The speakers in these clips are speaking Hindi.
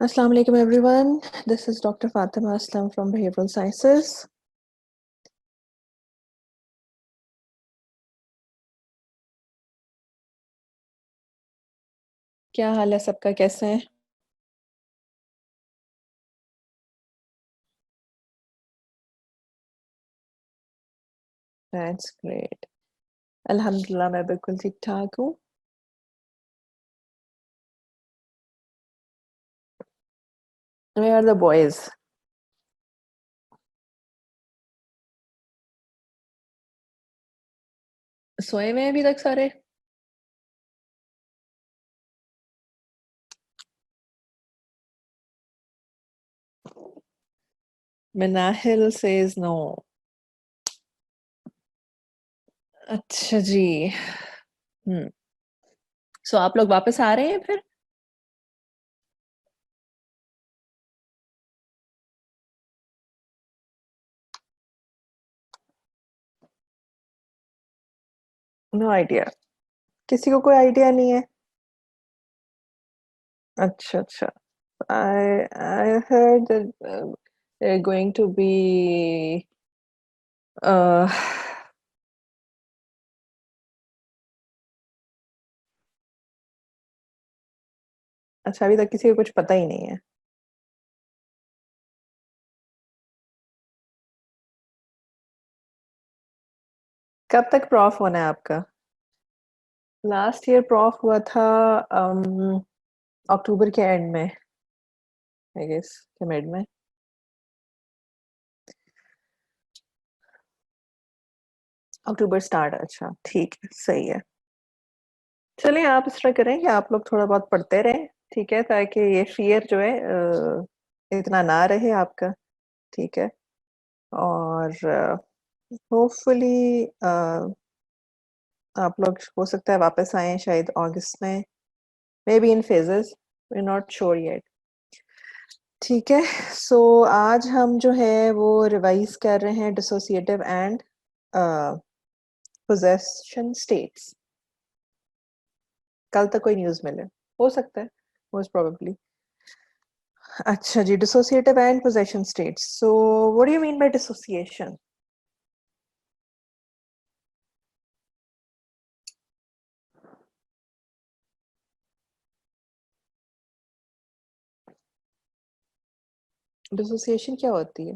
Assalamu alaikum everyone. This is Dr. Fatima Aslam from Behavioral Sciences. क्या हाल है सबका, कैसे हैं? That's great. अल्हम्दुलिल्लाह मैं बिल्कुल ठीक ठाक हूँ. Where are the boys? सोए हुए हैं अभी तक सारे? Manahil says no. अच्छा जी. So आप लोग वापस आ रहे हैं फिर? No idea. किसी को कोई आइडिया नहीं है? अच्छा अच्छा. I heard that they're going to be uh, अच्छा अभी तक किसी को कुछ पता ही नहीं है. कब तक प्रॉफ होना है आपका? लास्ट ईयर प्रॉफ हुआ था अक्टूबर के एंड में, आई गेस के मिड में. अक्टूबर स्टार्ट. अच्छा ठीक है, सही है. चलिए आप इस तरह करें कि आप लोग थोड़ा बहुत पढ़ते रहें, ठीक है, ताकि ये फियर जो है इतना ना रहे आपका. ठीक है. और होपफुली आप लोग हो सकता है वापस आए शायद अगस्त में, maybe in phases, we are not sure yet. ठीक है. सो आज हम जो है वो रिवाइज कर रहे हैं डिसोसिएटिव एंड पोजेशन स्टेट्स. कल तक कोई न्यूज़ मिले, हो सकता है, मोस्ट प्रोबेबली. अच्छा जी, dissociative and possession states. So what do you mean by dissociation? Dissociation क्या होती है?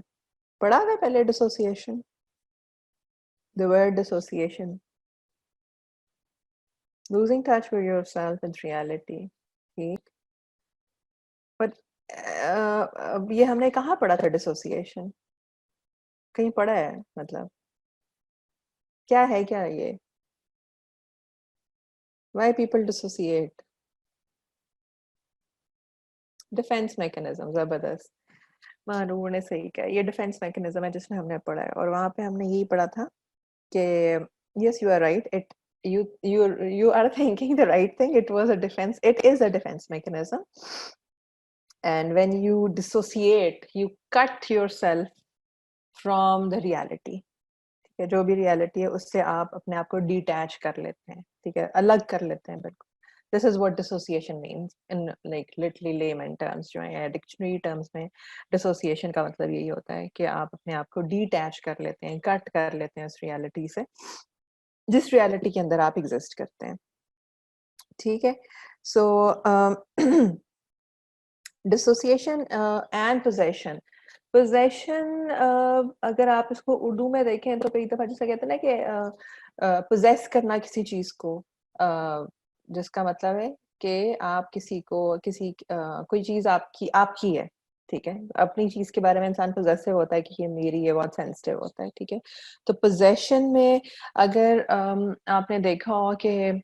पढ़ा है पहले dissociation, the word dissociation, losing touch with yourself with reality. ठीक. पर अब ये हमने कहाँ पढ़ा था डिसोसिएशन? कहीं पढ़ा है मतलब? क्या है क्या ये? Why people dissociate? Defence mechanism. जबरदस्त. मानूर ने सही कहा, ये डिफेंस मैकेनिज्म है जिसमें हमने पढ़ा है. और वहां पे हमने यही पढ़ा था कि yes you are right, you are thinking the right thing. It was a defense, it is a defense mechanism, and when you dissociate you cut yourself from the reality. ठीक है, जो भी रियलिटी है उससे आप अपने आप को डिटैच कर लेते हैं. ठीक है, अलग कर लेते हैं बिल्कुल. This is what dissociation means in like literally layman terms. जो है डिक्शनरी टर्म्स में डिसोसिएशन का मतलब यही होता है कि आप अपने आप को डिटैच कर लेते हैं, कट कर लेते हैं उस रियलिटी से जिस रियलिटी के अंदर आप एग्जिस्ट करते हैं. ठीक है. सो डिसोसिएशन एंड पोजेशन. पोजेशन अगर आप इसको उर्दू में देखें तो कई दफा जैसे कहते हैं ना कि पोजेस करना किसी चीज को, जिसका मतलब है कि आप किसी को कोई चीज आपकी है. ठीक है, अपनी चीज के बारे में इंसान पोजेसिव होता है कि ये मेरी है, बहुत सेंसिटिव होता है. ठीक है, तो पोजेशन में अगर आपने देखा हो कि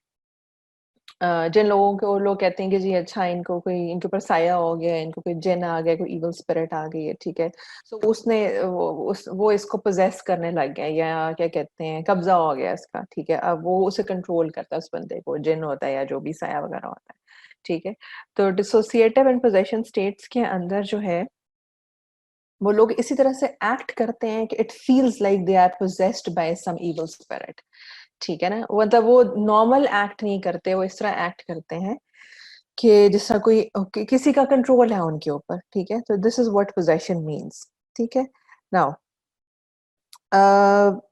जिन लोगों को लोग कहते हैं कि जी अच्छा इनको कोई इनके ऊपर साया हो गया, इनको कोई जिन आ गया, कोई इविल स्पिरिट आ गई है. ठीक है, तो उसने वो इसको पोजेस करने लग गया, या क्या कहते हैं, कब्जा हो गया इसका. ठीक है, अब वो उसे कंट्रोल करता है, उस बंदे को, जिन होता है या जो भी साया वगैरह होता है. ठीक है, तो डिसोसिएटिव एंड पोजेशन स्टेट्स के अंदर जो है वो लोग इसी तरह से एक्ट करते हैं कि it feels like they are possessed by some evil spirit. ठीक है ना, मतलब वो नॉर्मल एक्ट नहीं करते, वो इस तरह एक्ट करते हैं कि जिस तरह कोई किसी का कंट्रोल है उनके ऊपर, ठीक है? तो this is what possession means, ठीक है? नाउ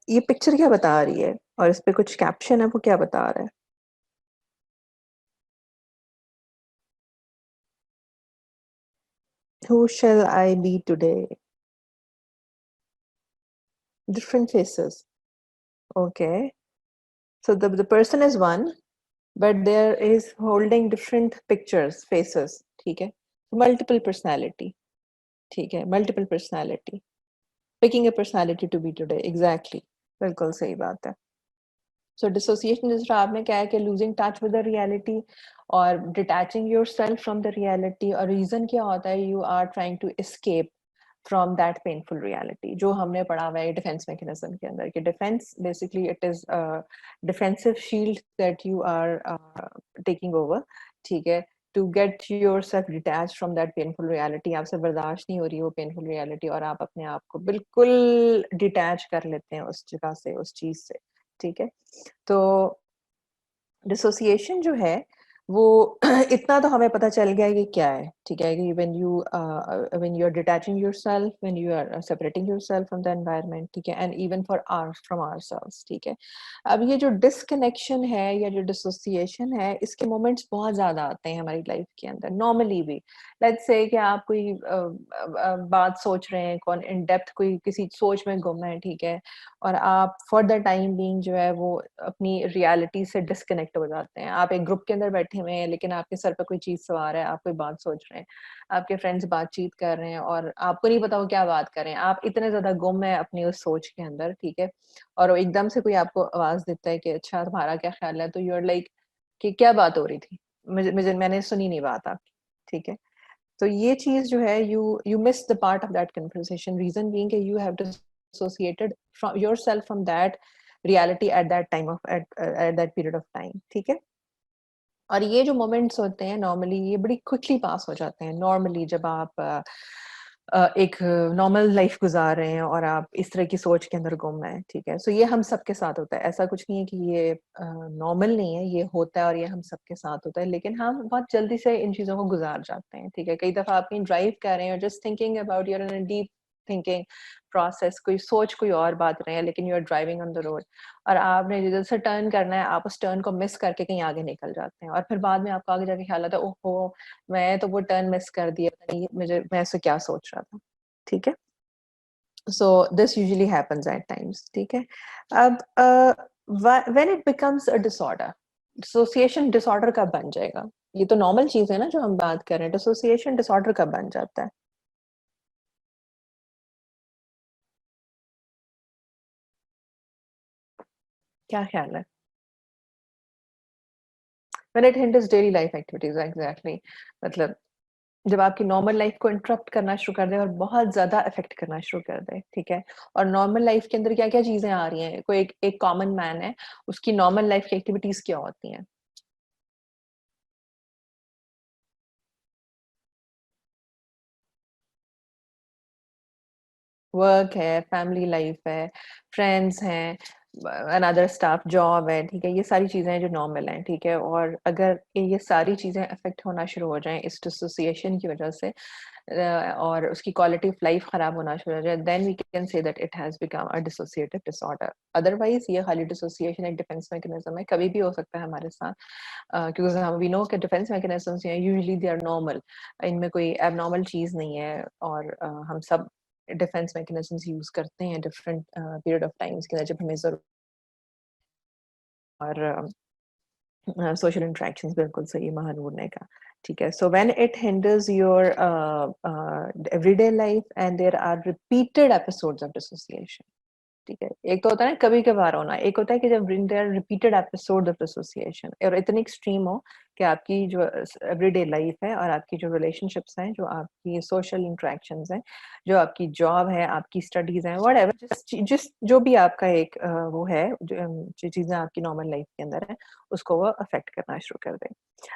ये पिक्चर क्या बता रही है और इस पे कुछ कैप्शन है, वो क्या बता रहा है? Who shall I be today? Different faces. Okay. So the person is one, but there is holding different pictures, faces. ठीक है? Multiple personality. ठीक है? Multiple personality. Picking a personality to be today. Exactly. बिल्कुल सही बात है. So dissociation जिस तरह आपने कहा है कि losing touch with the reality और detaching yourself from the reality और reason क्या होता है you are trying to escape from that painful reality जो हमने पढ़ा हुआ है defense mechanism के अंदर कि defense basically it is a defensive shield that you are taking over ठीक है to get yourself detached from that painful reality आपसे बर्दाश्त नहीं हो रही वो painful reality और आप अपने आप को बिल्कुल detach कर लेते हैं उस जगह से उस चीज से ठीक है तो डिसोसिएशन जो है वो इतना तो हमें पता चल गया कि क्या है ठीक है कि when you are detaching yourself when you are separating yourself from the environment ठीक है and even for our from ourselves ठीक है अब ये जो डिस्कनेक्शन है या जो डिसोसिएशन है इसके मोमेंट्स बहुत ज्यादा आते हैं हमारी लाइफ के अंदर नॉर्मली भी लेट्स से कि आप कोई बात सोच रहे हैं कौन इन डेप्थ कोई किसी सोच में गुम है ठीक है और आप फॉर द टाइम बीइंग जो है वो अपनी रियलिटी से डिस्कनेक्ट हो जाते हैं आप एक ग्रुप के अंदर बैठे हुए हैं लेकिन आपके सर पर कोई चीज सवार है आप कोई बात सोच रहे हैं आपके फ्रेंड्स बातचीत कर रहे हैं और आपको नहीं पता वो क्या बात कर रहे हैं आप इतने ज्यादा गुम है अपनी उस सोच के अंदर ठीक है और एकदम से कोई आपको आवाज देता है कि अच्छा तुम्हारा क्या ख्याल है तो यू आर लाइक कि क्या बात हो रही थी मुझे मुझे मैंने सुनी नहीं बात आपकी ठीक है तो ये चीज जो है you miss the part of that conversation reason being you have dissociated from yourself from that reality at that time of at that period of time ठीक है और ये जो मोमेंट्स होते हैं नॉर्मली ये बड़ी क्विकली पास हो जाते हैं नॉर्मली जब आप एक नॉर्मल लाइफ गुजार रहे हैं और आप इस तरह की सोच के अंदर गुम हैं ठीक है सो ये हम सबके साथ होता है ऐसा कुछ नहीं है कि ये नॉर्मल नहीं है ये होता है और ये हम सबके साथ होता है लेकिन हम बहुत जल्दी से इन चीज़ों को गुजार जाते हैं ठीक है कई दफ़ा आप कहीं ड्राइव कर रहे हैं और just thinking about your in deep thinking process कोई सोच कोई और बात रहे हैं लेकिन you are driving on the road और आपने जिधर से टर्न करना है आप उस टर्न को मिस करके कहीं आगे निकल जाते हैं और फिर बाद में आपको आगे जाके ख्याल आता है ओहो मैं तो वो टर्न मिस कर दिया पता नहीं मुझे मैं ऐसे क्या सोच रहा था ठीक है so this usually happens at times ठीक है अब when it becomes a disorder dissociation disorder कब बन जाएगा ये तो नॉर्मल चीज है ना जो हम बात कर रहे हैं डिसोसिएशन डिसऑर्डर कब बन जाता है क्या ख्याल है when it hinders daily life activities exactly मतलब जब आपकी नॉर्मल लाइफ को इंटरप्ट करना शुरू कर दे और बहुत ज्यादा इफेक्ट करना शुरू कर दे ठीक है और नॉर्मल लाइफ के अंदर क्या क्या चीजें आ रही हैं कोई एक कॉमन मैन है उसकी नॉर्मल लाइफ की एक्टिविटीज क्या होती हैं वर्क है फैमिली लाइफ है फ्रेंड्स हैं अनदर स्टाफ जॉब है ठीक है ये सारी चीजें हैं जो नॉर्मल हैं ठीक है और अगर ये सारी चीजें अफेक्ट होना शुरू हो जाएं इस डिसोसिएशन की वजह से और उसकी क्वालिटी ऑफ लाइफ खराब होना शुरू हो जाए then we can say that it has become a dissociative disorder otherwise ये खाली डिसोसिएशन एक डिफेंस मैकेनिज्म है कभी भी हो सकता है हमारे साथ क्योंकि हम वी नो कि डिफेंस मैकेनिज्म्स हैं यूजुअली दे आर नॉर्मल इनमें कोई एबनॉर्मल चीज नहीं है और हम सब डिफेंस मैकेनिज्म्स यूज करते हैं डिफरेंट पीरियड ऑफ टाइम्स के अंदर जब हमें जरूरत और social interactions बिल्कुल सही महानूर ने कहा ठीक है so when it hinders your everyday life and there are repeated episodes of dissociation ठीक है एक तो होता है ना कभी कभार होना एक होता है कि जब there repeated episode of association और इतनी एक्सट्रीम हो कि आपकी जो एवरीडे लाइफ है और आपकी जो रिलेशनशिप्स हैं जो आपकी सोशल इंटरेक्शंस हैं जो आपकी जॉब है आपकी स्टडीज हैं व्हाटएवर जिस जो भी आपका एक वो है जो चीजें आपकी नॉर्मल लाइफ के अंदर है उसको वो अफेक्ट करना शुरू कर दें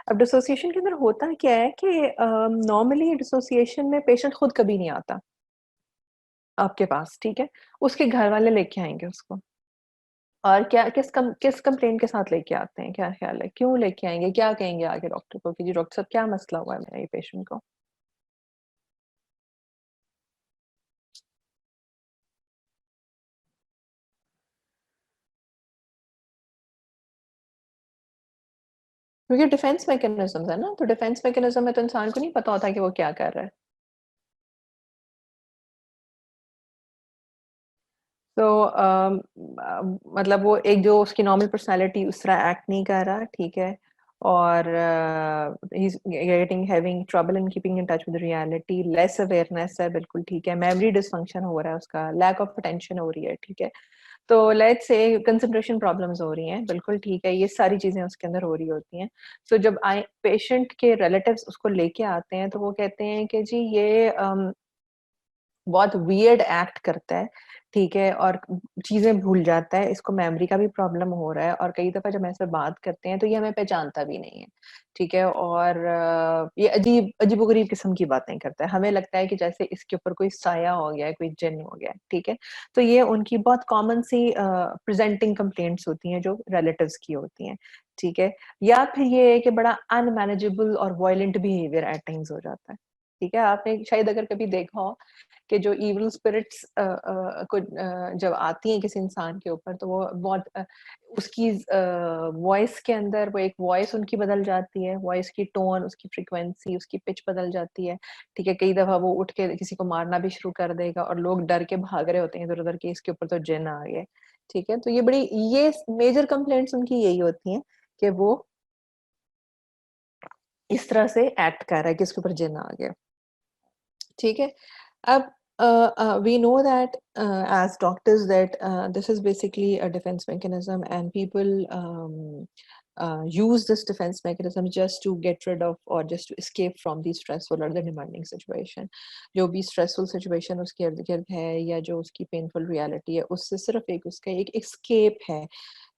अब डिसोसिएशन के अंदर होता क्या है कि नॉर्मली डिसोसिएशन में पेशेंट खुद कभी नहीं आता आपके पास, ठीक है? उसके घर वाले लेके आएँगे उसको, और क्या किस कंप्लेंट के साथ लेके आते हैं? क्या ख्याल है? क्यों लेके आएँगे? क्या कहेंगे आगे डॉक्टर को कि जी डॉक्टर साहब क्या मसला हुआ है मेरा ये पेशेंट को? क्योंकि डिफेंस मैकेनिज़्म्स है ना, तो डिफेंस मैकेनिज़्म में तो इंसान को नहीं पता होता कि वो क्या कर रहा है। तो मतलब वो एक जो उसकी नॉर्मल पर्सनैलिटी उस तरह एक्ट नहीं कर रहा, ठीक है? और he is getting having trouble in keeping in touch with reality, less awareness है, बिल्कुल ठीक है। मेमोरी डिसफंक्शन हो रहा है उसका, लैक ऑफ अटेंशन हो रही है, ठीक है? तो लेट्स से कंसंट्रेशन प्रॉब्लम्स हो रही हैं, बिल्कुल ठीक है, ये सारी चीज़ें उसके अंदर हो रही होती हैं। सो जब आए पेशेंट के रिलेटिव्स उसको लेके आते हैं, तो वो कहते हैं कि जी ये बहुत वियर्ड एक्ट करता है, ठीक है? और चीज़ें भूल जाता है, इसको मेमोरी का भी प्रॉब्लम हो रहा है और कई दफ़ा जब हम इससे बात करते हैं, तो ये हमें पहचानता भी नहीं है, ठीक है? और ये अजीबो-गरीब किस्म की बातें करता है। हमें लगता है कि जैसे इसके ऊपर कोई साया हो गया है, कोई जिन हो गया है, ठीक है? तो ये उनकी बहुत कॉमन सी प्रेज़ेंटिंग कंप्लेंट्स होती हैं, जो रिलेटिव्स की होती हैं, ठीक है? या फिर ये है कि बड़ा अनमैनेजेबल और वॉयलेंट बिहेवियर एट टाइम्स हो जाता है, ठीक है? आपने शायद अगर कभी देखा हो कि जो इविल स्पिरिट्स जब आती हैं किसी इंसान के ऊपर तो वो बहुत उसकी वॉइस के अंदर वो एक वॉइस उनकी बदल जाती है, वॉइस की टोन, उसकी फ्रीक्वेंसी, उसकी पिच बदल जाती है, ठीक है? कई दफ़ा वो उठ के किसी को मारना भी शुरू कर देगा और लोग डर के भाग रहे होते हैं इधर-उधर कि इसके ऊपर तो जिन आ गए, ठीक है? तो ये मेजर कंप्लेंट्स उनकी यही होती हैं कि वो इस तरह से एक्ट कर रहा है कि इसके ऊपर जिन आ गया। ठीक है? अब we know that as doctors that this is basically a defense mechanism and people use this defense mechanism just to get rid of or just to escape from the stressful or the demanding situation. जो भी stressful situation उसके इर्द-गिर्द है या जो उसकी painful reality है, उससे सिर्फ एक उसका एक escape है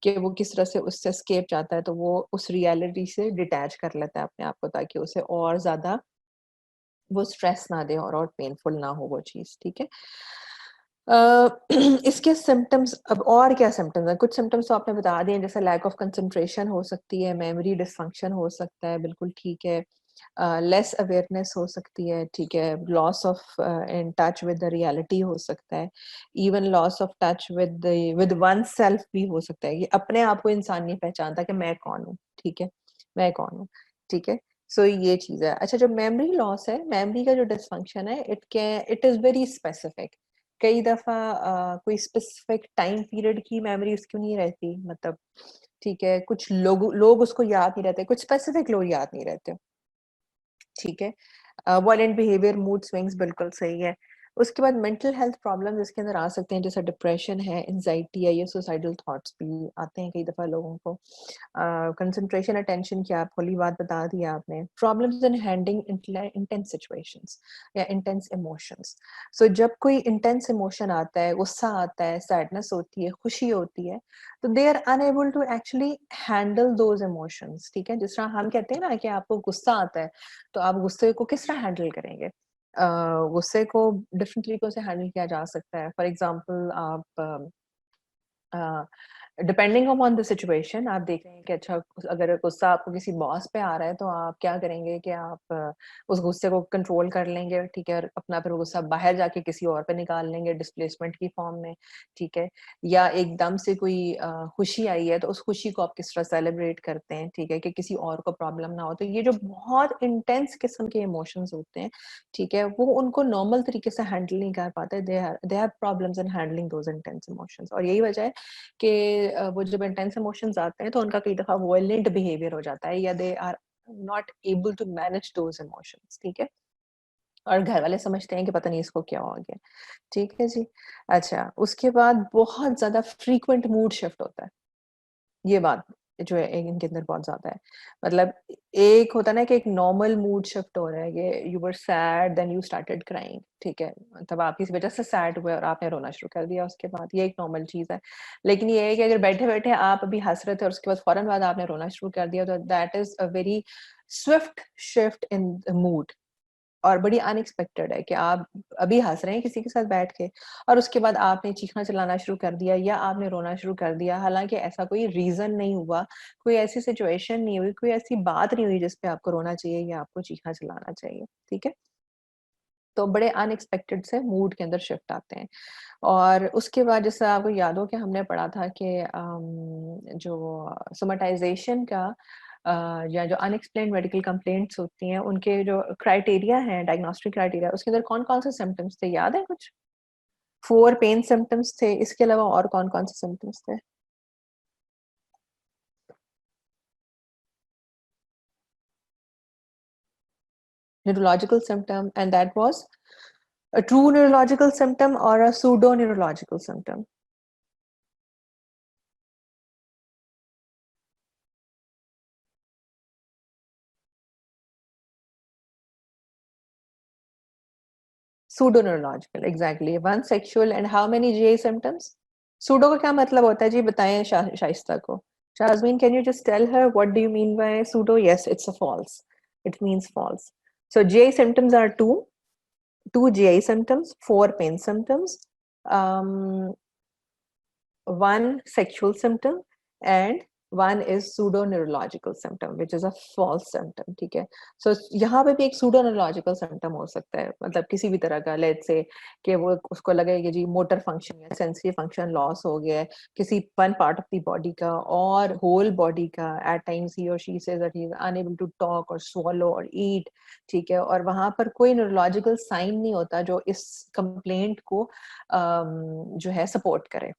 कि वो किस तरह से उससे escape चाहता है, तो वो उस reality से detach कर लेता है अपने आप को ताकि उसे और ज़्यादा वो स्ट्रेस ना दे और पेनफुल ना हो वो चीज़, ठीक है? अ, इसके सिम्पटम्स अब और क्या सिम्पटम्स हैं? कुछ सिम्पटम्स तो आपने बता दिए जैसे लैक ऑफ कंसंट्रेशन हो सकती है, मेमोरी डिसफंक्शन हो सकता है, बिल्कुल ठीक है। लेस अवेयरनेस हो सकती है, ठीक है। Loss of in touch with the reality हो सकता है। Even loss of touch with oneself भी हो सकता है। ये अपने आप को इंसान नहीं पहचानता कि मैं कौन हूँ, ठीक है? मैं कौन हूँ, ठीक है? सो ये चीज़ है। अच्छा जो मेमोरी लॉस है, मेमोरी का जो डिसफंक्शन है, इट इज़ वेरी स्पेसिफिक। कई दफ़ा कोई स्पेसिफिक टाइम पीरियड की मेमोरी उसको नहीं रहती मतलब ठीक है, कुछ लोग उसको याद नहीं रहते, कुछ स्पेसिफिक लोग याद नहीं रहते। ठीक है। वायलेंट बिहेवियर, मूड स्विंग्स बिल्कुल सही है। उसके बाद मेंटल हेल्थ प्रॉब्लम्स इसके अंदर आ सकते हैं जैसे डिप्रेशन है, एंग्ज़ायटी है, ये सुसाइडल थॉट्स भी आते हैं कई दफ़ा लोगों को। कंसंट्रेशन, अटेंशन की आप खुली बात बता दी आपने। Problems in handling intense situations या इंटेंस इमोशंस। सो जब कोई इंटेंस इमोशन आता है, गुस्सा आता है, सैडनेस होती है, खुशी होती है, तो they are unable to actually handle those emotions, ठीक है? जिस तरह हम कहते हैं ना कि आपको गुस्सा आता है, तो आप गुस्से को किस तरह हैंडल करेंगे? गुस्से को डिफरेंट तरीकों से हैंडल किया जा सकता है। फॉर एग्ज़ाम्पल आप अ, डिपेंडिंग अपॉन द सिचुएशन आप देख रहे हैं कि अच्छा अगर गुस्सा आपको किसी बॉस पे आ रहा है तो आप क्या करेंगे कि आप उस गुस्से को कंट्रोल कर लेंगे, ठीक है? और अपना फिर वो गुस्सा बाहर जाके किसी और पे निकाल लेंगे डिस्प्लेसमेंट की फॉर्म में, ठीक है? या एकदम से कोई खुशी आई है तो उस खुशी को आप किस तरह सेलिब्रेट करते हैं, ठीक है? कि किसी और को प्रॉब्लम ना हो। तो ये जो बहुत इंटेंस किस्म के इमोशंस होते हैं, ठीक है? वो उनको नॉर्मल तरीके से हैंडल नहीं कर पाते। They have problems in handling those intense emotions और यही वजह है कि वो जब इंटेंस इमोशंस आते हैं तो उनका कई दफ़ा वायलेंट बिहेवियर हो जाता है या they are not able to manage those emotions, ठीक है? और घर वाले समझते हैं कि पता नहीं इसको क्या हो गया, ठीक है जी। अच्छा, उसके बाद बहुत ज़्यादा फ्रीक्वेंट मूड शिफ्ट होता है। ये बात जो है इनके अंदर बहुत ज़्यादा है। मतलब एक होता है ना कि एक नॉर्मल मूड शिफ्ट हो रहा है कि you were sad then you started crying ठीक है। मतलब आप किसी वजह से सैड हुए और आपने रोना शुरू कर दिया उसके बाद, ये एक नॉर्मल चीज़ है। लेकिन ये है कि अगर बैठे-बैठे आप अभी हँस रहे थे और उसके बाद फ़ौरन बाद आपने रोना शुरू कर दिया तो that is a very Swift shift in the mood. और बड़ी अनएक्सपेक्टेड है कि आप अभी हंस रहे हैं किसी के साथ बैठ के और उसके बाद आपने चीखना चिल्लाना शुरू कर दिया या आपने रोना शुरू कर दिया, हालांकि ऐसा कोई रीजन नहीं हुआ, कोई ऐसी सिचुएशन नहीं हुई, कोई ऐसी बात नहीं हुई जिसपे आपको रोना चाहिए या आपको चीखना चिल्लाना चाहिए, ठीक है। तो बड़े अनएक्सपेक्टेड से मूड के अंदर शिफ्ट आते हैं। और उसके बाद जैसे आपको याद हो कि हमने पढ़ा था कि जो सोमेटाइजेशन का या जो अनएक्सप्लेन्ड मेडिकल कंप्लेंट्स होती हैं, उनके जो क्राइटेरिया हैं, डायग्नोस्टिक क्राइटेरिया, उसके अंदर कौन-कौन से सिम्पटम्स थे, याद है कुछ? 4 पेन सिम्पटम्स थे, इसके अलावा और कौन-कौन से सिम्पटम्स थे? Neurological symptom, and that was a true neurological symptom or a pseudo neurological symptom? Pseudo neurological, exactly. One sexual and how many GI symptoms? Pseudo का क्या मतलब होता है जी, बताएं शाइस्ता को. Jasmine, can you just tell her what do you mean by pseudo? Yes, it's a false. It means false. So GI symptoms are two GI symptoms, 4 pain symptoms, um, one sexual symptom, and one is pseudo neurological symptom, which is a false symptom. ठीक है. So यहाँ पे भी एक pseudo neurological symptom हो सकता है, मतलब किसी भी तरह का, let's say कि वो उसको लगे कि जी motor function या sensory function loss हो गया है किसी one part of the body का और whole body का. At times he or she says that he is unable to talk or swallow or eat. ठीक है. और वहाँ पर कोई neurological sign नहीं होता जो इस complaint को जो है support करे.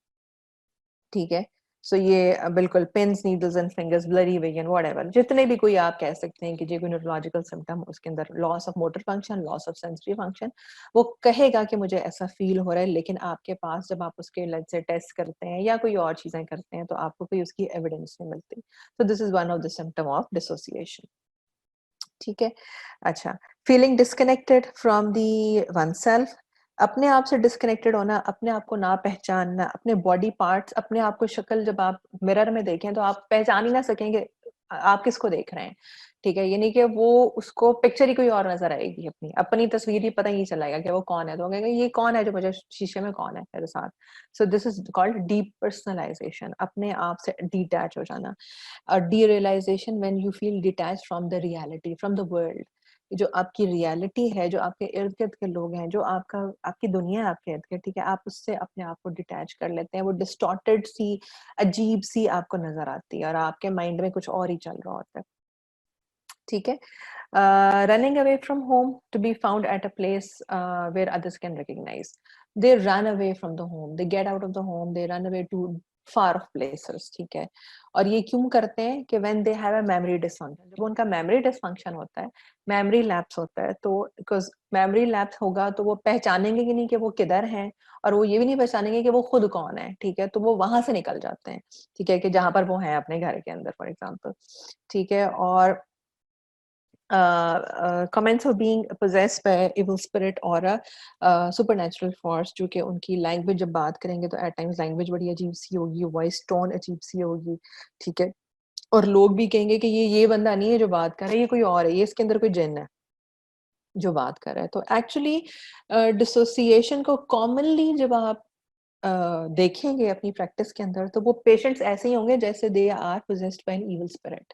ठीक है. सो ये बिल्कुल pins, needles and fingers, blurry vision, whatever, जितने भी कोई आप कह सकते हैं कि जो कोई न्यूरोलॉजिकल सिम्टम उसके अंदर loss of motor function, loss of sensory function, वो कहेगा कि मुझे ऐसा फील हो रहा है, लेकिन आपके पास जब आप उसके लेट से टेस्ट करते हैं या कोई और चीजें करते हैं तो आपको कोई उसकी एविडेंस नहीं मिलती. तो this is one of the symptom of dissociation. ठीक है. अच्छा, feeling disconnected from the one self, अपने आप से डिस्कनेक्टेड होना, अपने आप को ना पहचानना, अपने बॉडी पार्ट्स, अपने आप को शक्ल जब आप मिरर में देखें तो आप पहचान ही ना सकेंगे आप किसको देख रहे हैं. ठीक है. यानी कि वो उसको पिक्चर ही कोई और नजर आएगी, अपनी अपनी तस्वीर ही पता ही नहीं चलेगा कि वो कौन है, तो कहेगा ये कौन है जो मुझे शीशे में, कौन है मेरे साथ. So this is called deep personalisation, अपने आप से डिटैच हो जाना. derealization when you feel detached from the reality, from the world. जो आपकी रियलिटी है, जो आपके इर्द गिर्द के लोग हैं, जो आपका आपकी दुनिया है आपके इर्द गिर्द, ठीक है, आप उससे अपने आप को डिटैच कर लेते हैं. वो डिस्टॉर्टेड सी, अजीब सी आपको नजर आती है और आपके माइंड में कुछ और ही चल रहा होता है. ठीक है. Running away from home to be found at a place where others can recognize. They run away from the home, they get out of the home, they run away to far off places. ठीक है. और ये क्यों करते हैं कि when they have a memory dysfunction, जब उनका memory dysfunction होता है, memory lapse होता है, तो because memory lapse होगा तो वो पहचानेंगे कि नहीं कि वो किधर हैं, और वो ये भी नहीं पहचानेंगे कि वो खुद कौन है. ठीक है. तो वो वहां से निकल जाते हैं. ठीक है, कि जहां पर वो हैं अपने घर के अंदर, फॉर एग्जाम्पल. ठीक है. और comments of being possessed by evil spirit or a supernatural force, जो कि उनकी लैंग्वेज जब बात करेंगे तो एट टाइम्स लैंग्वेज बड़ी अजीब सी होगी, वॉइस टोन अजीब सी होगी. ठीक है. और लोग भी कहेंगे कि ये बंदा नहीं है जो बात कर रहा है, ये कोई और है, ये इसके अंदर कोई जिन है जो बात कर रहा है. तो एक्चुअली डिसोसिएशन को कॉमनली जब आप देखेंगे अपनी प्रैक्टिस के अंदर, तो वो पेशेंट्स ऐसे ही होंगे जैसे they are possessed by an evil spirit.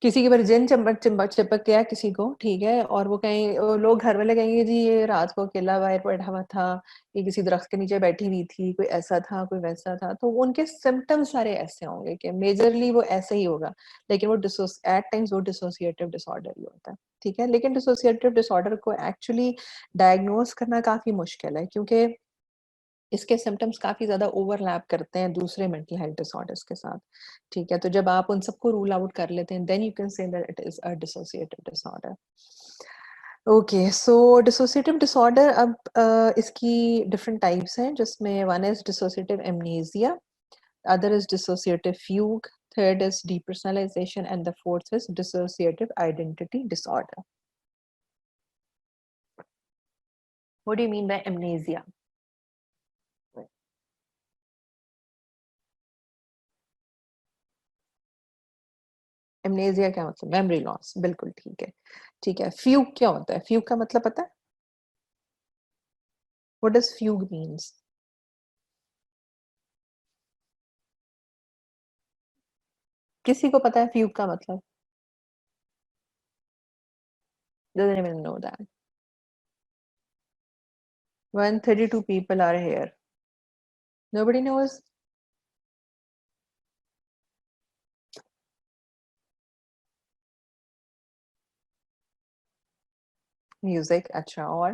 किसी के ऊपर जिन चिपक गया किसी को, ठीक है, और वो कहीं लोग घर वाले कहेंगे जी ये रात को अकेला बाहर बैठा हुआ था, ये किसी दरख्त के नीचे बैठी हुई थी, कोई ऐसा था, कोई वैसा था. तो उनके सिम्टम्स सारे ऐसे होंगे कि मेजरली वो ऐसे ही होगा, लेकिन वो एट टाइम्स वो डिसोसिएटिव डिसऑर्डर ही होता है. ठीक है. लेकिन डिसोसिएटिव डिसऑर्डर को एक्चुअली डायग्नोज करना काफी मुश्किल है, क्योंकि इसके सिम्पटम्स काफ़ी ज़्यादा ओवरलैप करते हैं दूसरे मेंटल हेल्थ डिसऑर्डर्स के साथ. ठीक है. तो जब आप उन सबको रूल आउट कर लेते हैं, then you can say that it is a dissociative disorder. Okay. So dissociative disorder, अब इसकी डिफरेंट टाइप्स हैं, जिसमें one is dissociative amnesia, other is dissociative fugue, third is depersonalization, and the fourth is dissociative identity disorder. What do you mean by amnesia? Amnesia क्या मतलब? Memory loss. बिल्कुल ठीक है. ठीक है, फ्यूग क्या होता है? फ्यूग का मतलब पता है? What does fugue means? किसी को पता है फ्यूग का मतलब? Doesn't even know that. 132 people are here. Nobody knows. Music, अच्छा। और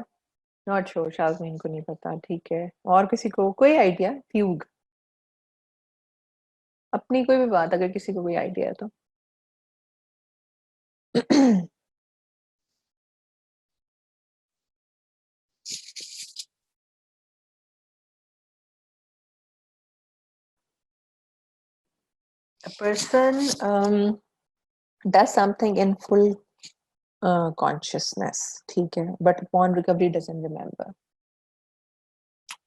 नॉट श्योर, शाज़मीन को नहीं पता। ठीक है, और किसी को कोई आइडिया? फ्यूग, अपनी कोई भी बात, अगर किसी को कोई आइडिया है तो। A person does something in full consciousness, ठीक है, but upon recovery doesn't remember.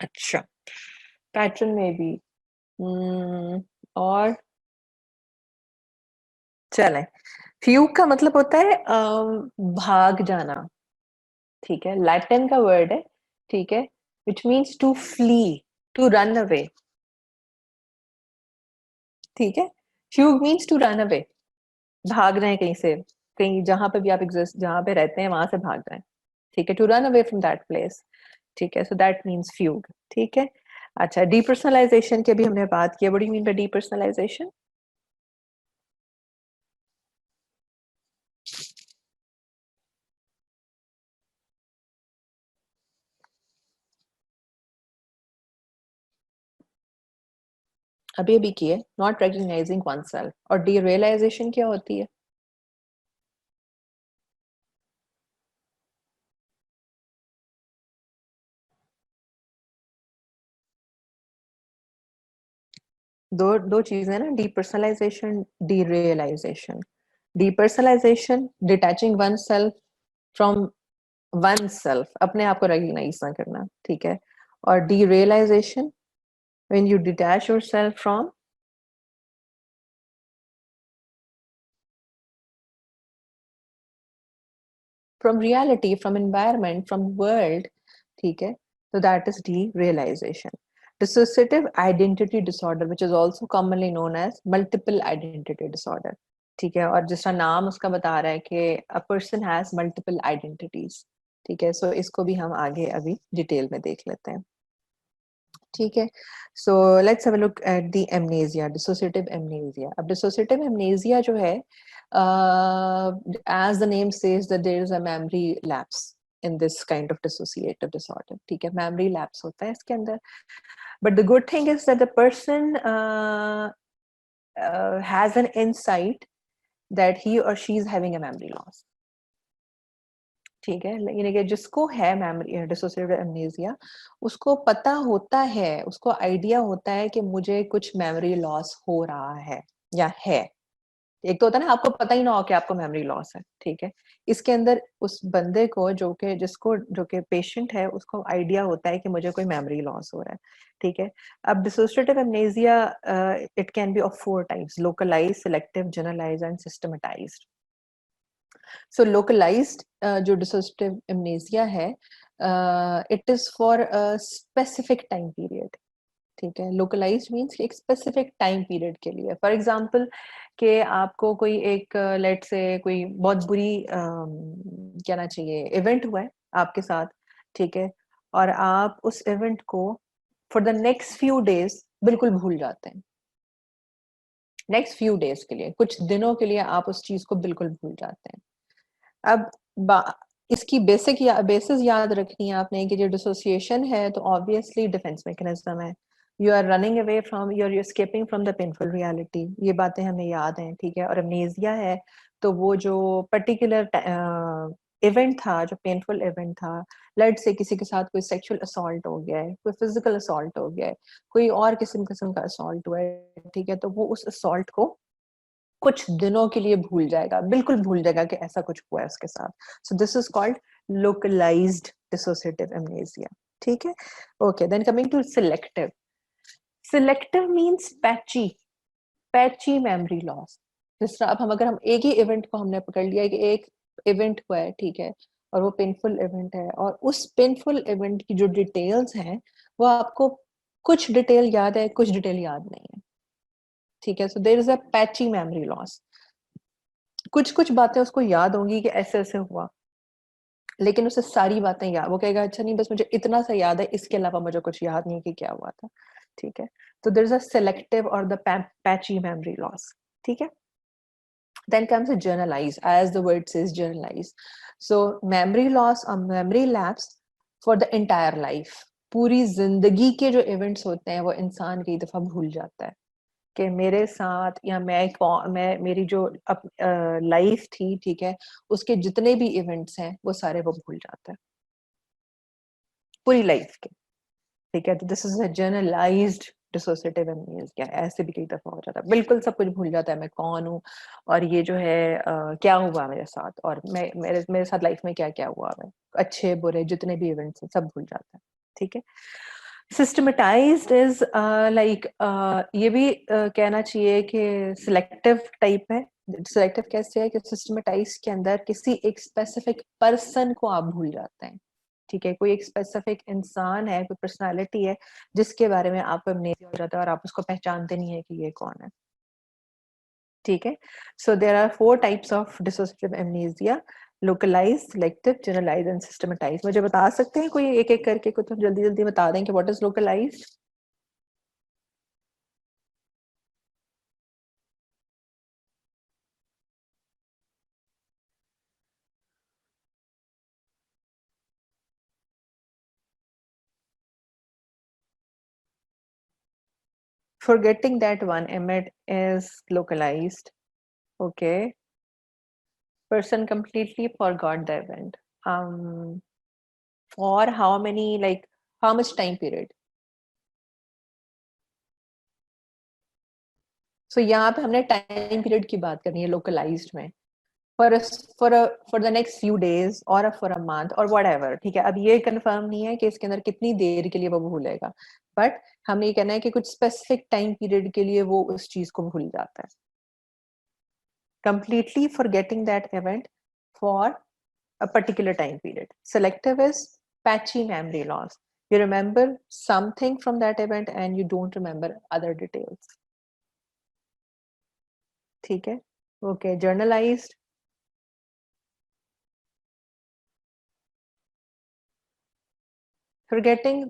अच्छा, पैटर्न में भी। और चले, फ्यूग का मतलब होता है भाग जाना, ठीक है, लैटिन का वर्ड है, ठीक है, which means to flee, to run away, ठीक है। Fugue means to run away, भाग रहे हैं कहीं से, कहीं जहां पे भी आप एग्जिस्ट, जहां पे रहते हैं वहां से भाग रहे हैं, ठीक है, to run away from that place, ठीक है, सो दैट मीन्स फ्यूग, ठीक है। अच्छा, डीपर्सनलाइजेशन की भी हमने बात की, what do you mean bye depersonalisation? अभी अभी की है, नॉट रिकॉग्नाइजिंग वन सेल्फ। और डीरियलाइजेशन क्या होती है? दो दो चीजें ना, depersonalization, derealization. Depersonalization, detaching oneself from one self, अपने आप को रिकॉग्नाइज ना करना, ठीक है। और derealization, when you detach yourself from reality, from environment, from world, ठीक है, तो that is derealization. Dissociative identity disorder, which is also commonly known as multiple identity disorder, ठीक है, और जिसका नाम उसका बता रहा है कि a person has multiple identities, ठीक है। सो इसको भी हम आगे अभी डिटेल में देख लेते हैं, ठीक है। So let's have a look at the amnesia, dissociative amnesia. अब डिसोसिएटिव एमनेसिया जो है, as the name says that there is a memory lapse in this kind of dissociative disorder, ठीक है, मेमोरी लैप्स होता है इसके अंदर। But the good thing is that the person has an insight that he or she is having a memory loss, ठीक है। यानी कि जिसको है मेमोरी डिसोसिएटिव एमनेसिया, उसको पता होता है, उसको आइडिया होता है कि मुझे कुछ मेमोरी लॉस हो रहा है या है। एक तो होता है ना, आपको पता ही ना हो कि आपको मेमोरी लॉस है, ठीक है। इसके अंदर उस बंदे को, जो कि जिसको, जो कि पेशेंट है, उसको आइडिया होता है कि मुझे कोई मेमोरी लॉस हो रहा है, ठीक है। अब dissociative amnesia, it can be of 4 types: localised, selective, generalised and systematised. So localised जो डिसोसिएटिव एमनेसिया है, it is for a specific time period, ठीक है। लोकलाइज्ड मीन्स एक स्पेसिफिक टाइम पीरियड के लिए। फॉर एग्जांपल, कि आपको कोई एक, लेट से कोई बहुत बुरी कहना चाहिए इवेंट हुआ है आपके साथ, ठीक है, और आप उस इवेंट को for the next few days बिल्कुल भूल जाते हैं। नेक्स्ट फ्यू डेज के लिए, कुछ दिनों के लिए आप उस चीज को बिल्कुल भूल जाते हैं। अब इसकी बेसिस याद रखनी है आपने कि जो डिसोसिएशन है, तो ऑब्वियसली डिफेंस मैकेनिज्म है। You are running away from, you are escaping from the painful reality, ये बातें हमें याद हैं, ठीक है। और अमनेसिया है, तो वो जो पर्टिकुलर इवेंट था, जो पेनफुल इवेंट था, लेट से किसी के साथ कोई सेक्सुअल असॉल्ट हो गया है, कोई फिजिकल असॉल्ट हो गया है, कोई और किस्म का असॉल्ट हुआ है, ठीक है, तो वो उस असॉल्ट को कुछ दिनों के लिए भूल जाएगा, बिल्कुल भूल जाएगा कि ऐसा कुछ हुआ है उसके साथ। So this is called localised dissociative amnesia, ठीक है। Okay, then coming to selective. Selective means patchy, patchy memory loss. जिस तरह अब हम, अगर हम एक ही इवेंट को हमने पकड़ लिया कि एक इवेंट हुआ है, ठीक है, और वो पेनफुल इवेंट है, और उस पेनफुल इवेंट की जो डिटेल्स हैं वो आपको कुछ डिटेल याद है, कुछ डिटेल याद नहीं है, ठीक है। So there is a patchy memory loss. कुछ कुछ बातें उसको याद होंगी कि ऐसे ऐसे हुआ, लेकिन उसे सारी बातें याद, वो कहेगा अच्छा नहीं बस मुझे इतना सा याद है, इसके अलावा मुझे कुछ याद नहीं कि क्या हुआ था, ठीक है। तो देयर इज अ सेलेक्टिव और द पैची मेमोरी लॉस, ठीक है। Then comes a generalize, as the word says, generalize. So memory loss or memory lapse for the entire life, पूरी जिंदगी के जो इवेंट्स होते हैं वो इंसान कई दफा भूल जाता है कि मेरे साथ, या मैं मेरी जो लाइफ थी, ठीक है, उसके जितने भी इवेंट्स हैं वो सारे वो भूल जाता है पूरी लाइफ के, ठीक है। तो this is a generalised dissociative amnesia, ऐसे भी कई दफा हो जाता है, बिल्कुल सब कुछ भूल जाता है, मैं कौन हूँ और ये जो है क्या हुआ मेरे साथ, और मेरे साथ लाइफ में क्या क्या हुआ है, अच्छे बुरे जितने भी इवेंट्स हैं सब भूल जाता है, ठीक है। सिस्टमेटाइज्ड इज लाइक, ये भी कहना चाहिए कि सिलेक्टिव टाइप है। सिलेक्टिव कैसे है कि सिस्टमेटाइज के अंदर किसी एक स्पेसिफिक पर्सन को आप भूल जाते हैं, ठीक है, कोई एक स्पेसिफिक इंसान है, कोई पर्सनालिटी है जिसके बारे में आपको अमनेसिया हो जाता है और आप उसको पहचानते नहीं है कि ये कौन है, ठीक है। So there are 4 types of dissociative amnesia: localise, selective, generalise and systematise. मुझे बता सकते हैं कोई एक एक करके, कुछ जल्दी जल्दी बता दें कि what is localised? Forgetting that one Emmet is localized. Okay. Person completely forgot the event. For how many, like, how much time period? So यहाँ पे हमने टाइम पीरियड की बात करनी है लोकलाइज्ड में, for for the next few days और फॉर अ मंथ और व्हाटएवर, ठीक है। अब ये कंफर्म नहीं है कि इसके अंदर कितनी देर के लिए वो भूलेगा, बट हमें ये कहना है कि कुछ स्पेसिफिक टाइम पीरियड के लिए वो उस चीज को भूल जाता है। Completely forgetting that event for a particular time period. Selective is patchy memory loss. You remember something from that event and you don't remember other details. ठीक है? Okay, journalized. Forgetting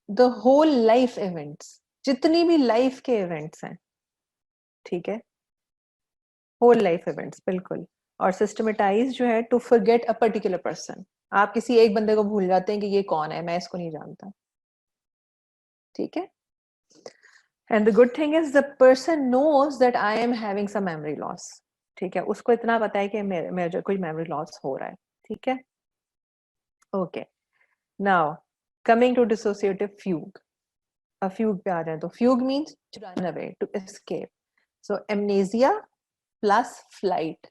the whole life events. जितनी भी life के events हैं, ठीक है? Whole life events, बिल्कुल। और systematize जो है to forget a particular person. आप किसी एक बंदे को भूल जाते हैं कि ये कौन है, मैं इसको नहीं जानता, ठीक है? And the good thing is the person knows that I am having some memory loss. ठीक है, उसको इतना पता है कि मेरे कोई memory loss हो रहा है, ठीक है? Okay. Now, coming to dissociative fugue. A fugue पे आ जाए तो fugue means to run away, to escape. So amnesia plus flight.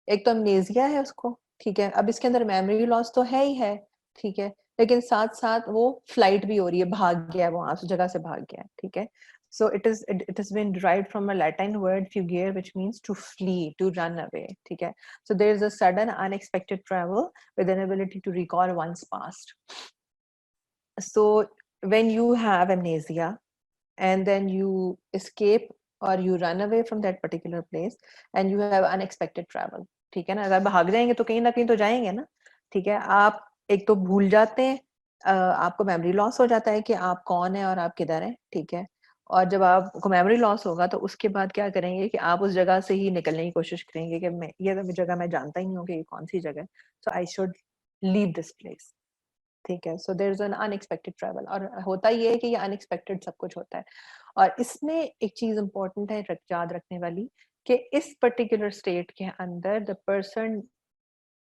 एक तो amnesia है उसको, ठीक है, अब इसके अंदर memory loss तो है ही है, ठीक है, लेकिन साथ साथ वो flight भी हो रही है, भाग गया है, वहां उस जगह से भाग गया है, ठीक है। So it has been derived from a Latin word fugere, which means to flee, to run away, ठीक है। So there is a sudden unexpected travel with an ability to recall one's past. So when you have amnesia and then you escape or you run away from that particular place and you have unexpected travel, ठीक है ना, अगर भाग जाएंगे तो कहीं ना कहीं तो जाएंगे ना, ठीक है। आप एक तो भूल जाते हैं, आपको मेमोरी लॉस हो जाता है कि आप कौन है और आप किधर हैं, ठीक है। और जब आपको मेमोरी लॉस होगा तो उसके बाद क्या करेंगे कि आप उस जगह से ही निकलने की कोशिश करेंगे कि मैं ये जगह मैं जानता ही नहीं हूँ कि ये कौन सी जगह है, so I should leave this place, ठीक है। So there is an unexpected travel, और होता ये है कि ये अनएक्सपेक्टेड सब कुछ होता है। और इसमें एक चीज इंपॉर्टेंट है याद रखने वाली, कि इस पर्टिकुलर स्टेट के अंदर the person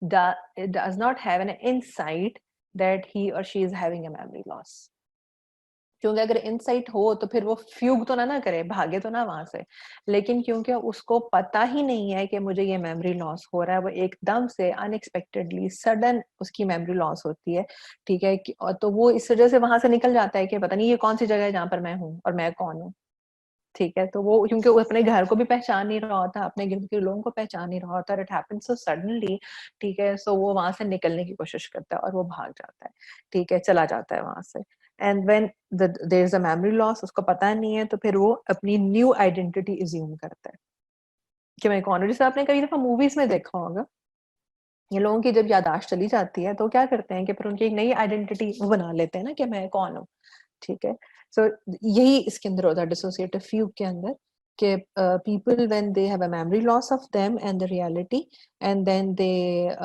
does not have an insight that he or she is having a memory loss. क्योंकि अगर इनसाइट हो तो फिर वो फ्यूग तो ना करे, भागे तो ना वहां से, लेकिन क्योंकि उसको पता ही नहीं है कि मुझे ये मेमोरी लॉस हो रहा है, वो एकदम से अनएक्सपेक्टेडली सडन उसकी मेमोरी लॉस होती है, ठीक है। और तो वो इस वजह से वहां से निकल जाता है कि पता नहीं ये कौन सी जगह है जहां पर मैं हूँ और मैं कौन हूँ, ठीक है, तो वो क्योंकि वो अपने घर को भी पहचान नहीं रहा होता, अपने गिर्द के लोगों को पहचान नहीं रहा होता, इट हैपेंस सो सडनली, ठीक है, सो वो वहां से निकलने की कोशिश करता है और वो भाग जाता है, ठीक है, चला जाता है वहां से। And when there is a memory loss, उसको पता नहीं है, तो फिर वो अपनी न्यू आइडेंटिटी एज्यूम करता है कि मैं कौन हूँ। जैसे आपने कई दफा मूवीज में देखा होगा, ये लोगों की जब याददाश्त चली जाती है तो क्या करते हैं कि फिर उनकी एक नई आइडेंटिटी बना लेते हैं ना कि मैं कौन हूँ, ठीक है। सो यही इसके अंदर होता है डिसोसिएटिव फ्यूग के अंदर, कि people when they have a memory loss of them and the reality, and then they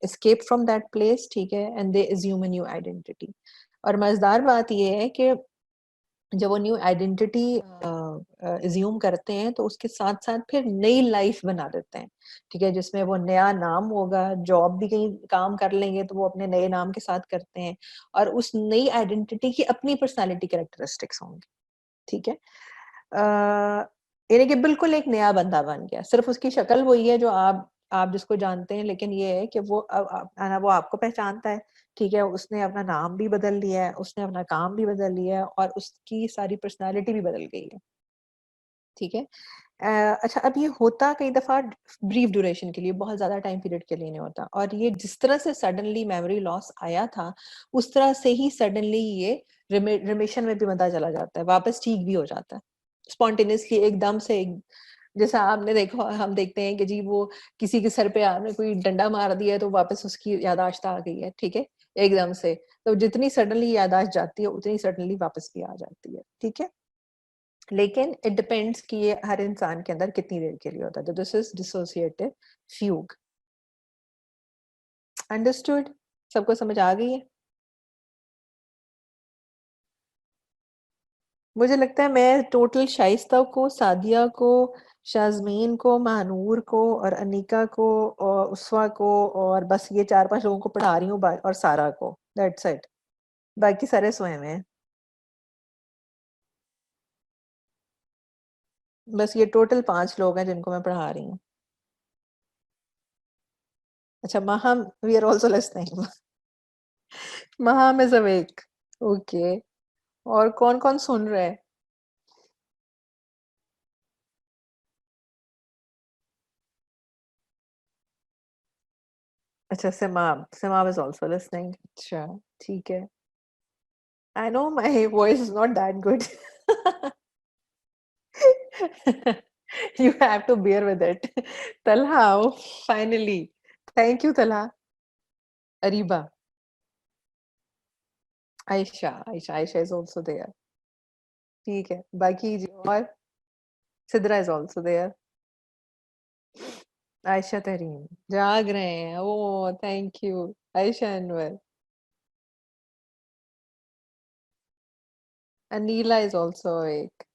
escape from that place, ठीक है, and they assume a new identity। और मजेदार बात ये है कि जब वो न्यू आइडेंटिटी एज्यूम करते हैं तो उसके साथ साथ फिर नई लाइफ बना देते हैं, ठीक है, जिसमें वो नया नाम होगा, जॉब भी कहीं काम कर लेंगे तो वो अपने नए नाम के साथ करते हैं, और उस नई आइडेंटिटी की अपनी पर्सनालिटी कैरेक्टरिस्टिक्स होंगे, ठीक है। यानी कि बिल्कुल एक नया बंदा बन गया, सिर्फ उसकी शक्ल वही है जो आप जिसको जानते हैं, लेकिन ये है कि वो वो आपको पहचानता है, ठीक है, उसने अपना नाम भी बदल लिया है, उसने अपना काम भी बदल लिया है, और उसकी सारी पर्सनालिटी भी बदल गई है, ठीक है। अच्छा, अब ये होता कई दफा ब्रीफ ड्यूरेशन के लिए, बहुत ज्यादा टाइम पीरियड के लिए नहीं होता, और ये जिस तरह से सडनली मेमोरी लॉस आया था उस तरह से ही सडनली ये रिमिशन में भी बंदा चला जाता है, वापस ठीक भी हो जाता है स्पॉन्टेनियसली, एकदम से जैसा आपने देखा, हम देखते हैं कि जी वो किसी के सर पे आपने कोई डंडा मार दिया तो वापस उसकी याददाश्त आ गई है, ठीक है, एकदम से। तो जितनी सडनली याददाश्त जाती है उतनी सडनली वापस भी आ जाती है, ठीक है। लेकिन इट डिपेंड्स कि ये हर इंसान के अंदर कितनी देर के लिए होता है। तो दिस इज डिसोसिएटिव फ्यूग। अंडरस्टूड? सबको समझ आ गई है? मुझे लगता है मैं टोटल शाइस्ता को, सादिया को, शाज़मीन को, महानूर को और अनीका को और उसवा को और बस ये 4-5 लोगों को पढ़ा रही हूँ, और सारा को, दैट्स इट। बाकी सारे सोए हुए हैं। बस ये टोटल 5 लोग हैं जिनको मैं पढ़ा रही हूँ। अच्छा, Maham, we are also listening. Maham is awake. Okay. और कौन-कौन सुन रहे हैं? अच्छा, सिमाम, सिमाम is also listening। अच्छा, ठीक है। I know my voice is not that good। You have to bear with it। Talha, oh, finally। Thank you, Talha। Ariba, Aisha is also there। ठीक है, बाकी जी और Sidra is also there। Ayesha Tehreen जाग रहे हैं। Oh, thank you. Ayesha Anwar. Anila is also awake।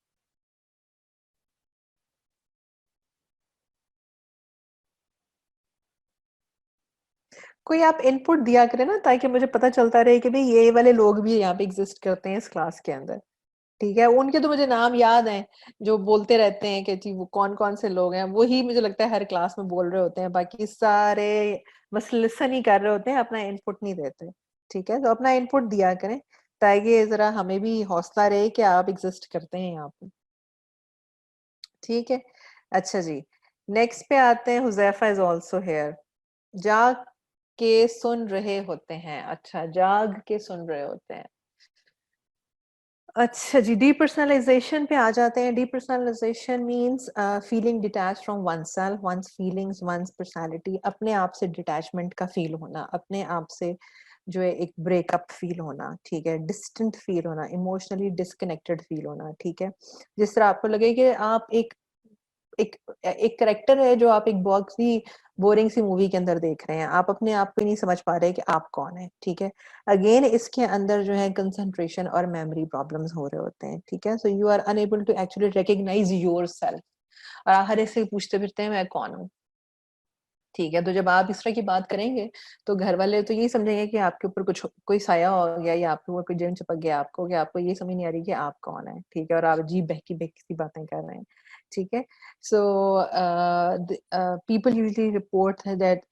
कोई आप इनपुट दिया करें ना, ताकि मुझे पता चलता रहे कि भाई ये वाले लोग भी यहाँ पे एग्जिस्ट करते हैं इस क्लास के अंदर, ठीक है। उनके तो मुझे नाम याद हैं, जो बोलते रहते हैं कि जी वो कौन कौन से लोग हैं, वही मुझे लगता है हर क्लास में बोल रहे होते हैं, बाकी सारे बस लिसन ही कर रहे होते हैं, अपना इनपुट नहीं देते, ठीक है। तो अपना इनपुट दिया करें ताकि जरा हमें भी हौसला रहे कि आप एग्जिस्ट करते हैं यहाँ पे, ठीक है। अच्छा जी, नेक्स्ट पे आते हैं। Huzaifa is also here. जाग के सुन रहे होते हैं। अच्छा, जाग के सुन रहे होते हैं। अच्छा जी, डीपर्सनलाइजेशन पे आ जाते हैं। Depersonalisation means feeling detach from one self, one's feelings, one's personality, अपने आप से डिटैचमेंट का फील होना, अपने आप से जो है एक ब्रेकअप फील होना, ठीक है, डिस्टेंट फील होना, इमोशनली डिस्कनेक्टेड फील होना, ठीक है। जिस तरह आपको लगे कि आप एक एक करेक्टर है जो आप एक बहुत सी बोरिंग सी मूवी के अंदर देख रहे हैं, आप अपने आप को नहीं समझ पा रहे कि आप कौन है, ठीक है। अगेन इसके अंदर जो है कंसंट्रेशन और मेमोरी प्रॉब्लम्स हो रहे होते हैं, ठीक है। So you are unable to actually recognise yourself, और आप हर एक से पूछते फिरते हैं मैं कौन हूँ, ठीक है। तो जब आप इस तरह की बात करेंगे तो घर वाले तो यही समझेंगे कि आपके ऊपर कुछ कोई साया हो गया, या आपके ऊपर कोई जिन चिपक गया आपको, कि आपको ये समझ नहीं आ रही कि आप कौन है, ठीक है, और आप अजीब बहकी बहकी सी बातें कर रहे हैं, ठीक है। So people usually report that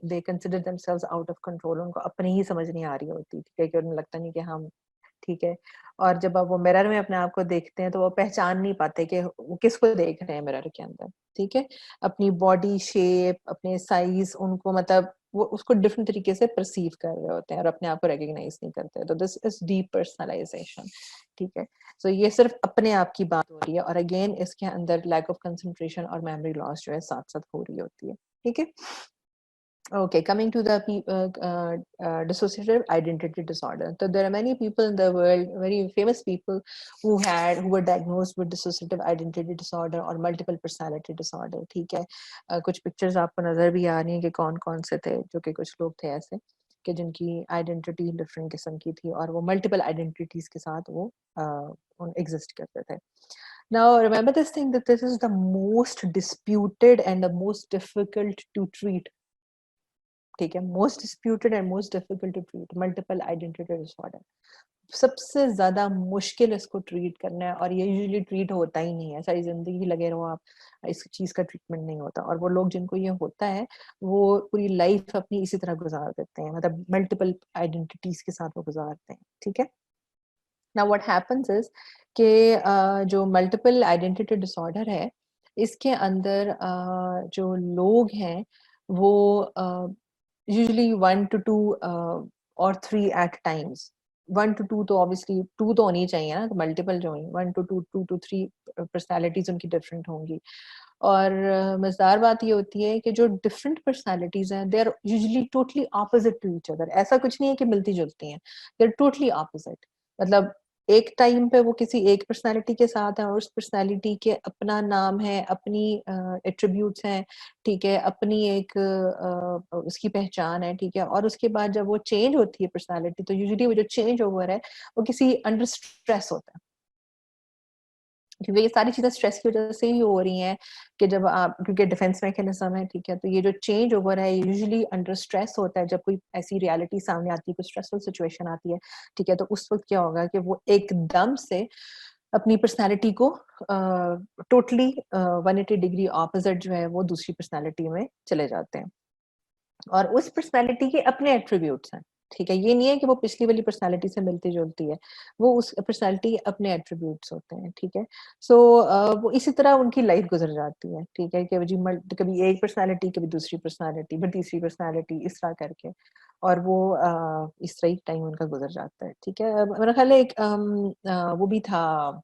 they consider themselves out of control, उनको अपनी ही समझ नहीं आ रही होती, ठीक है, कि उन्हें लगता नहीं कि हम ठीक है? और जब आप वो मिरर में अपने आप को देखते हैं तो वो पहचान नहीं पाते कि वो किसको देख रहे हैं मिरर के अंदर, ठीक है? अपनी बॉडी शेप, अपने साइज़ उनको मतलब वो उसको डिफरेंट तरीके से परसीव कर रहे होते हैं और अपने आप को रिकॉग्नाइज़ नहीं करते। तो दिस इज़ डीपर्सनलाइज़ेशन, ठीक है? सो ये सिर्फ अपने आप की बात हो रही है और अगेन इसके अंदर लैक ऑफ कंसंट्रेशन और मेमोरी लॉस जो है साथ-साथ हो रही होती है, ठीक है? Okay, coming to the dissociative identity disorder. So there are many people in the world, very famous people, who were diagnosed with dissociative identity disorder or multiple personality disorder. ठीक है, कुछ pictures आपको नजर भी आ रही हैं कि कौन-कौन से थे, जो कि कुछ लोग थे ऐसे कि जिनकी identity different किस्म की थी और वो multiple identities के साथ वो exist करते थे. Now remember this thing that this is the most disputed and the most difficult to treat. ठीक है, most disputed and most difficult to treat multiple identity disorder, सबसे ज्यादा मुश्किल इसको ट्रीट करना है और ये यूजुअली ट्रीट होता ही नहीं है, सारी जिंदगी लगे रहो आप, इस चीज का ट्रीटमेंट नहीं होता और वो लोग जिनको ये होता है वो पूरी लाइफ अपनी इसी तरह गुजार देते हैं, मतलब मल्टीपल आइडेंटिटीज के साथ वो गुजारते हैं, ठीक है। नाउ व्हाट हैपेंस इज कि जो मल्टीपल आइडेंटिटी डिसऑर्डर है इसके अंदर जो लोग हैं वो usually 1 to 2 or 3 at times. 1 to 2 तो obviously 2 तो होनी चाहिए ना, तो मल्टीपल जो है 1 to 2, 2 to 3 पर्सनालिटीज उनकी डिफरेंट होंगी और मजेदार बात ये होती है कि जो डिफरेंट पर्सनालिटीज हैं they are usually totally opposite to each other, ऐसा कुछ नहीं है कि मिलती जुलती हैं, दे आर टोटली ऑपोजिट, मतलब एक टाइम पे वो किसी एक पर्सनालिटी के साथ है और उस पर्सनालिटी के अपना नाम है, अपनी एट्रीब्यूट्स हैं, ठीक है, अपनी एक उसकी पहचान है, ठीक है, और उसके बाद जब वो चेंज होती है पर्सनालिटी तो यूजुअली वो जो चेंज ओवर है वो किसी अंडर स्ट्रेस होता है, क्योंकि ये सारी चीजें स्ट्रेस की वजह से ही हो रही हैं कि जब आप, क्योंकि डिफेंस मैकेनिज्म है, ठीक है, तो ये जो चेंज ओवर है यूजुअली अंडर स्ट्रेस होता है, जब कोई ऐसी रियलिटी सामने आती है, कोई स्ट्रेसफुल सिचुएशन आती है, ठीक है, तो उस वक्त क्या होगा कि वो एकदम से अपनी पर्सनालिटी को टोटली 180 डिग्री ऑपोजिट जो है वो दूसरी पर्सनालिटी में चले जाते हैं और उस पर्सनालिटी के अपने एट्रीब्यूट्स हैं, ठीक है, ये नहीं है कि वो पिछली वाली पर्सनालिटी से मिलती जुलती है, वो उस पर्सनालिटी के अपने एट्रीब्यूट्स होते हैं, ठीक है। सो वो इसी तरह उनकी लाइफ गुजर जाती है, ठीक है, कि जी कभी एक पर्सनालिटी, कभी दूसरी पर्सनालिटी, फिर तीसरी पर्सनालिटी, इस तरह करके और वो इस तरह ही टाइम उनका गुजर जाता है, ठीक है। मेरा ख्याल है एक वो भी था,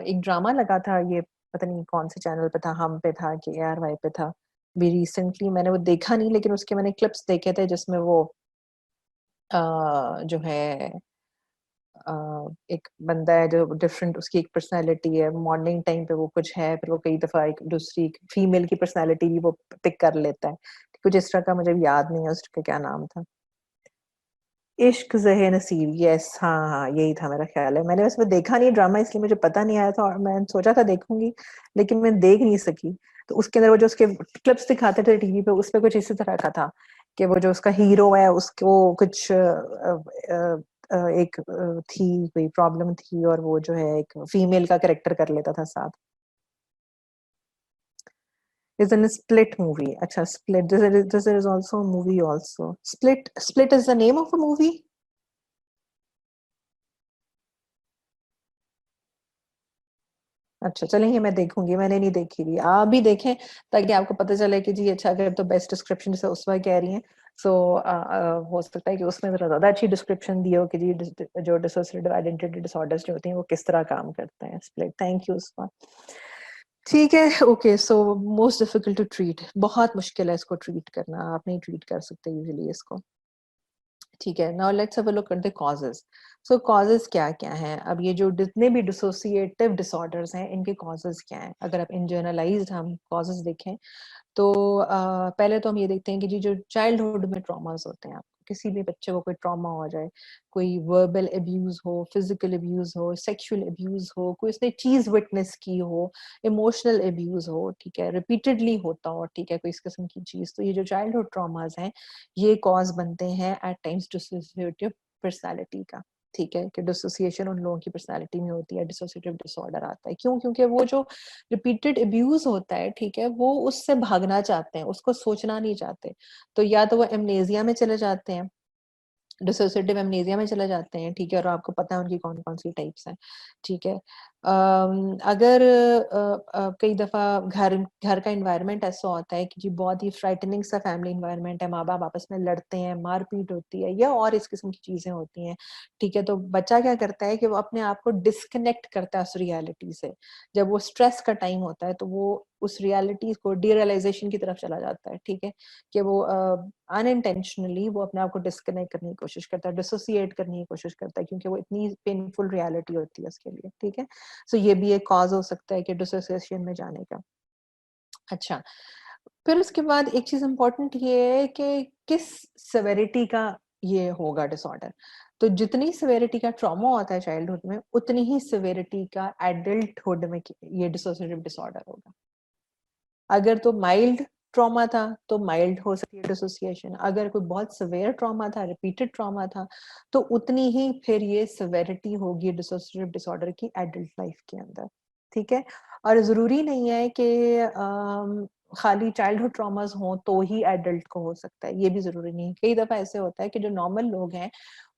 एक ड्रामा लगा था, ये पता नहीं कौन से चैनल पे था, हम पे था कि ARY पे था, भी रिसेंटली मैंने वो देखा नहीं लेकिन उसके मैंने क्लिप्स देखे थे जिसमें वो जो है एक बंदा है जो डिफरेंट, उसकी एक पर्सनालिटी है, मॉर्निंग टाइम पे वो कुछ है, फिर वो कई दफा एक दूसरी फीमेल की पर्सनालिटी भी वो पिक कर लेता है, कुछ इस तरह का, मुझे याद नहीं है उसका क्या नाम था। इश्क ज़हे नसीब, यस, हाँ, हाँ, यही था मेरा ख़्याल है। मैंने उसमें देखा नहीं ड्रामा, इसलिए मुझे पता नहीं आया था और मैं सोचा था देखूँगी, लेकिन मैं देख नहीं सकी। तो उसके अंदर वो जो उसके क्लिप्स दिखाते थे टीवी पे, उसपे कुछ इसी तरह का था कि वो जो उसका हीरो है उसको कुछ एक थी, कोई प्रॉब्लम थी और वो जो है एक फीमेल का कैरेक्टर कर लेता था साथ। Is in a Split movie. अच्छा, Split. There is also a movie also. Split is the name of a movie? अच्छा, चलेंगे, मैं देखूंगी, मैंने नहीं देखी थी, आप भी देखें ताकि आपको पता चले कि जी अच्छा, अगर तो बेस्ट डिस्क्रिप्शन जैसे उसमें कह रही हैं, सो हो सकता है कि उसमें जरा ज्यादा अच्छी डिस्क्रिप्शन दी हो कि जी जो डिसोसिएटिव आइडेंटिटी डिसऑर्डर्स जो होती हैं वो किस तरह काम करते हैं। स्प्लिट, थैंक यू उसका। ठीक है, okay, so most difficult to treat, बहुत मुश्किल है इसको ट्रीट करना, आप नहीं ट्रीट कर सकते यूजुअली इसको, ठीक है। Now let's have a look at the causes. So causes क्या क्या हैं, अब ये जो जितने भी डिसोसिएटिव डिसऑर्डर्स हैं इनके कॉजेस क्या हैं, अगर आप इन जनरलाइज्ड हम कॉजेस देखें तो पहले तो हम ये देखते हैं कि जी जो चाइल्डहुड में ट्रॉमास होते हैं, आपको किसी भी बच्चे को कोई ट्रॉमा हो जाए, कोई वर्बल अब्यूज हो, फिजिकल अब्यूज हो, सेक्सुअल अब्यूज हो, कोई उसने चीज विटनेस की हो, इमोशनल अब्यूज हो, ठीक है, रिपीटेडली होता हो, ठीक है, कोई इस किस्म की चीज, तो ये जो चाइल्डहुड ट्रॉमास हैं ये कॉज बनते हैं एट टाइम्स डिसोसिएटिव पर्सनालिटी का, ठीक है, कि डिसोसिएशन उन लोगों की पर्सनालिटी में होती है, डिसोसिएटिव डिसऑर्डर आता है, क्यों? क्योंकि वो जो रिपीटेड अब्यूज होता है, ठीक है, वो उससे भागना चाहते हैं, उसको सोचना नहीं चाहते, तो या तो वो एमनेजिया में चले जाते हैं, डिसोसिएटिव एमनेसिया में चले जाते हैं, ठीक है, और आपको पता है उनकी कौन-कौन सी टाइप्स हैं, ठीक है। अगर कई दफ़ा घर घर का एनवायरनमेंट ऐसा होता है कि जी बहुत ही फ्राइटनिंग सा फैमिली एनवायरनमेंट है, माँ-बाप आपस में लड़ते हैं, मार-पीट होती है या और इस किस्म की चीज़ें होती हैं, ठीक है, तो बच्चा क्या करता है कि वो अपने आप को डिस्कनेक्ट करता है उस रियलिटी से। जब वो स्ट्रेस का टाइम होता है, तो वो उस रियलिटी को डीरियलाइज़ेशन की तरफ चला जाता है, ठीक है, कि वो अनइंटेंशनली वो अपने आप को डिस्कनेक्ट करने की कोशिश करता है, डिसोसिएट करने की कोशिश करता है क्योंकि वो इतनी पेनफुल रियलिटी होती है उसके लिए, ठीक है? सो ये भी एक कॉज़ हो सकता है कि डिसोसिएशन में जाने का। अच्छा, फिर उसके बाद एक चीज़ इम्पोर्टेंट ये है कि किस सेवेरिटी का ये होगा डिसऑर्डर। तो जितनी सेवेरिटी का ट्रॉमा होता है चाइल्डहुड में, उतनी ही सेवेरिटी का एडल्टहुड में ये डिसोसिएटिव डिसऑर्डर होगा। अगर तो माइल्ड ट्रॉमा था, तो माइल्ड हो सकती है डिसोसिएशन। अगर कोई बहुत सीवियर ट्रॉमा था, रिपीटेड ट्रॉमा था, तो उतनी ही फिर ये सेवेरिटी होगी डिसोसिएटिव डिसऑर्डर की एडल्ट लाइफ के अंदर, ठीक है? और ज़रूरी नहीं है कि खाली चाइल्डहुड ट्रॉमास हों तो ही एडल्ट को हो सकता है, ये भी ज़रूरी नहीं है। कई दफ़ा ऐसे होता है कि जो नॉर्मल लोग हैं,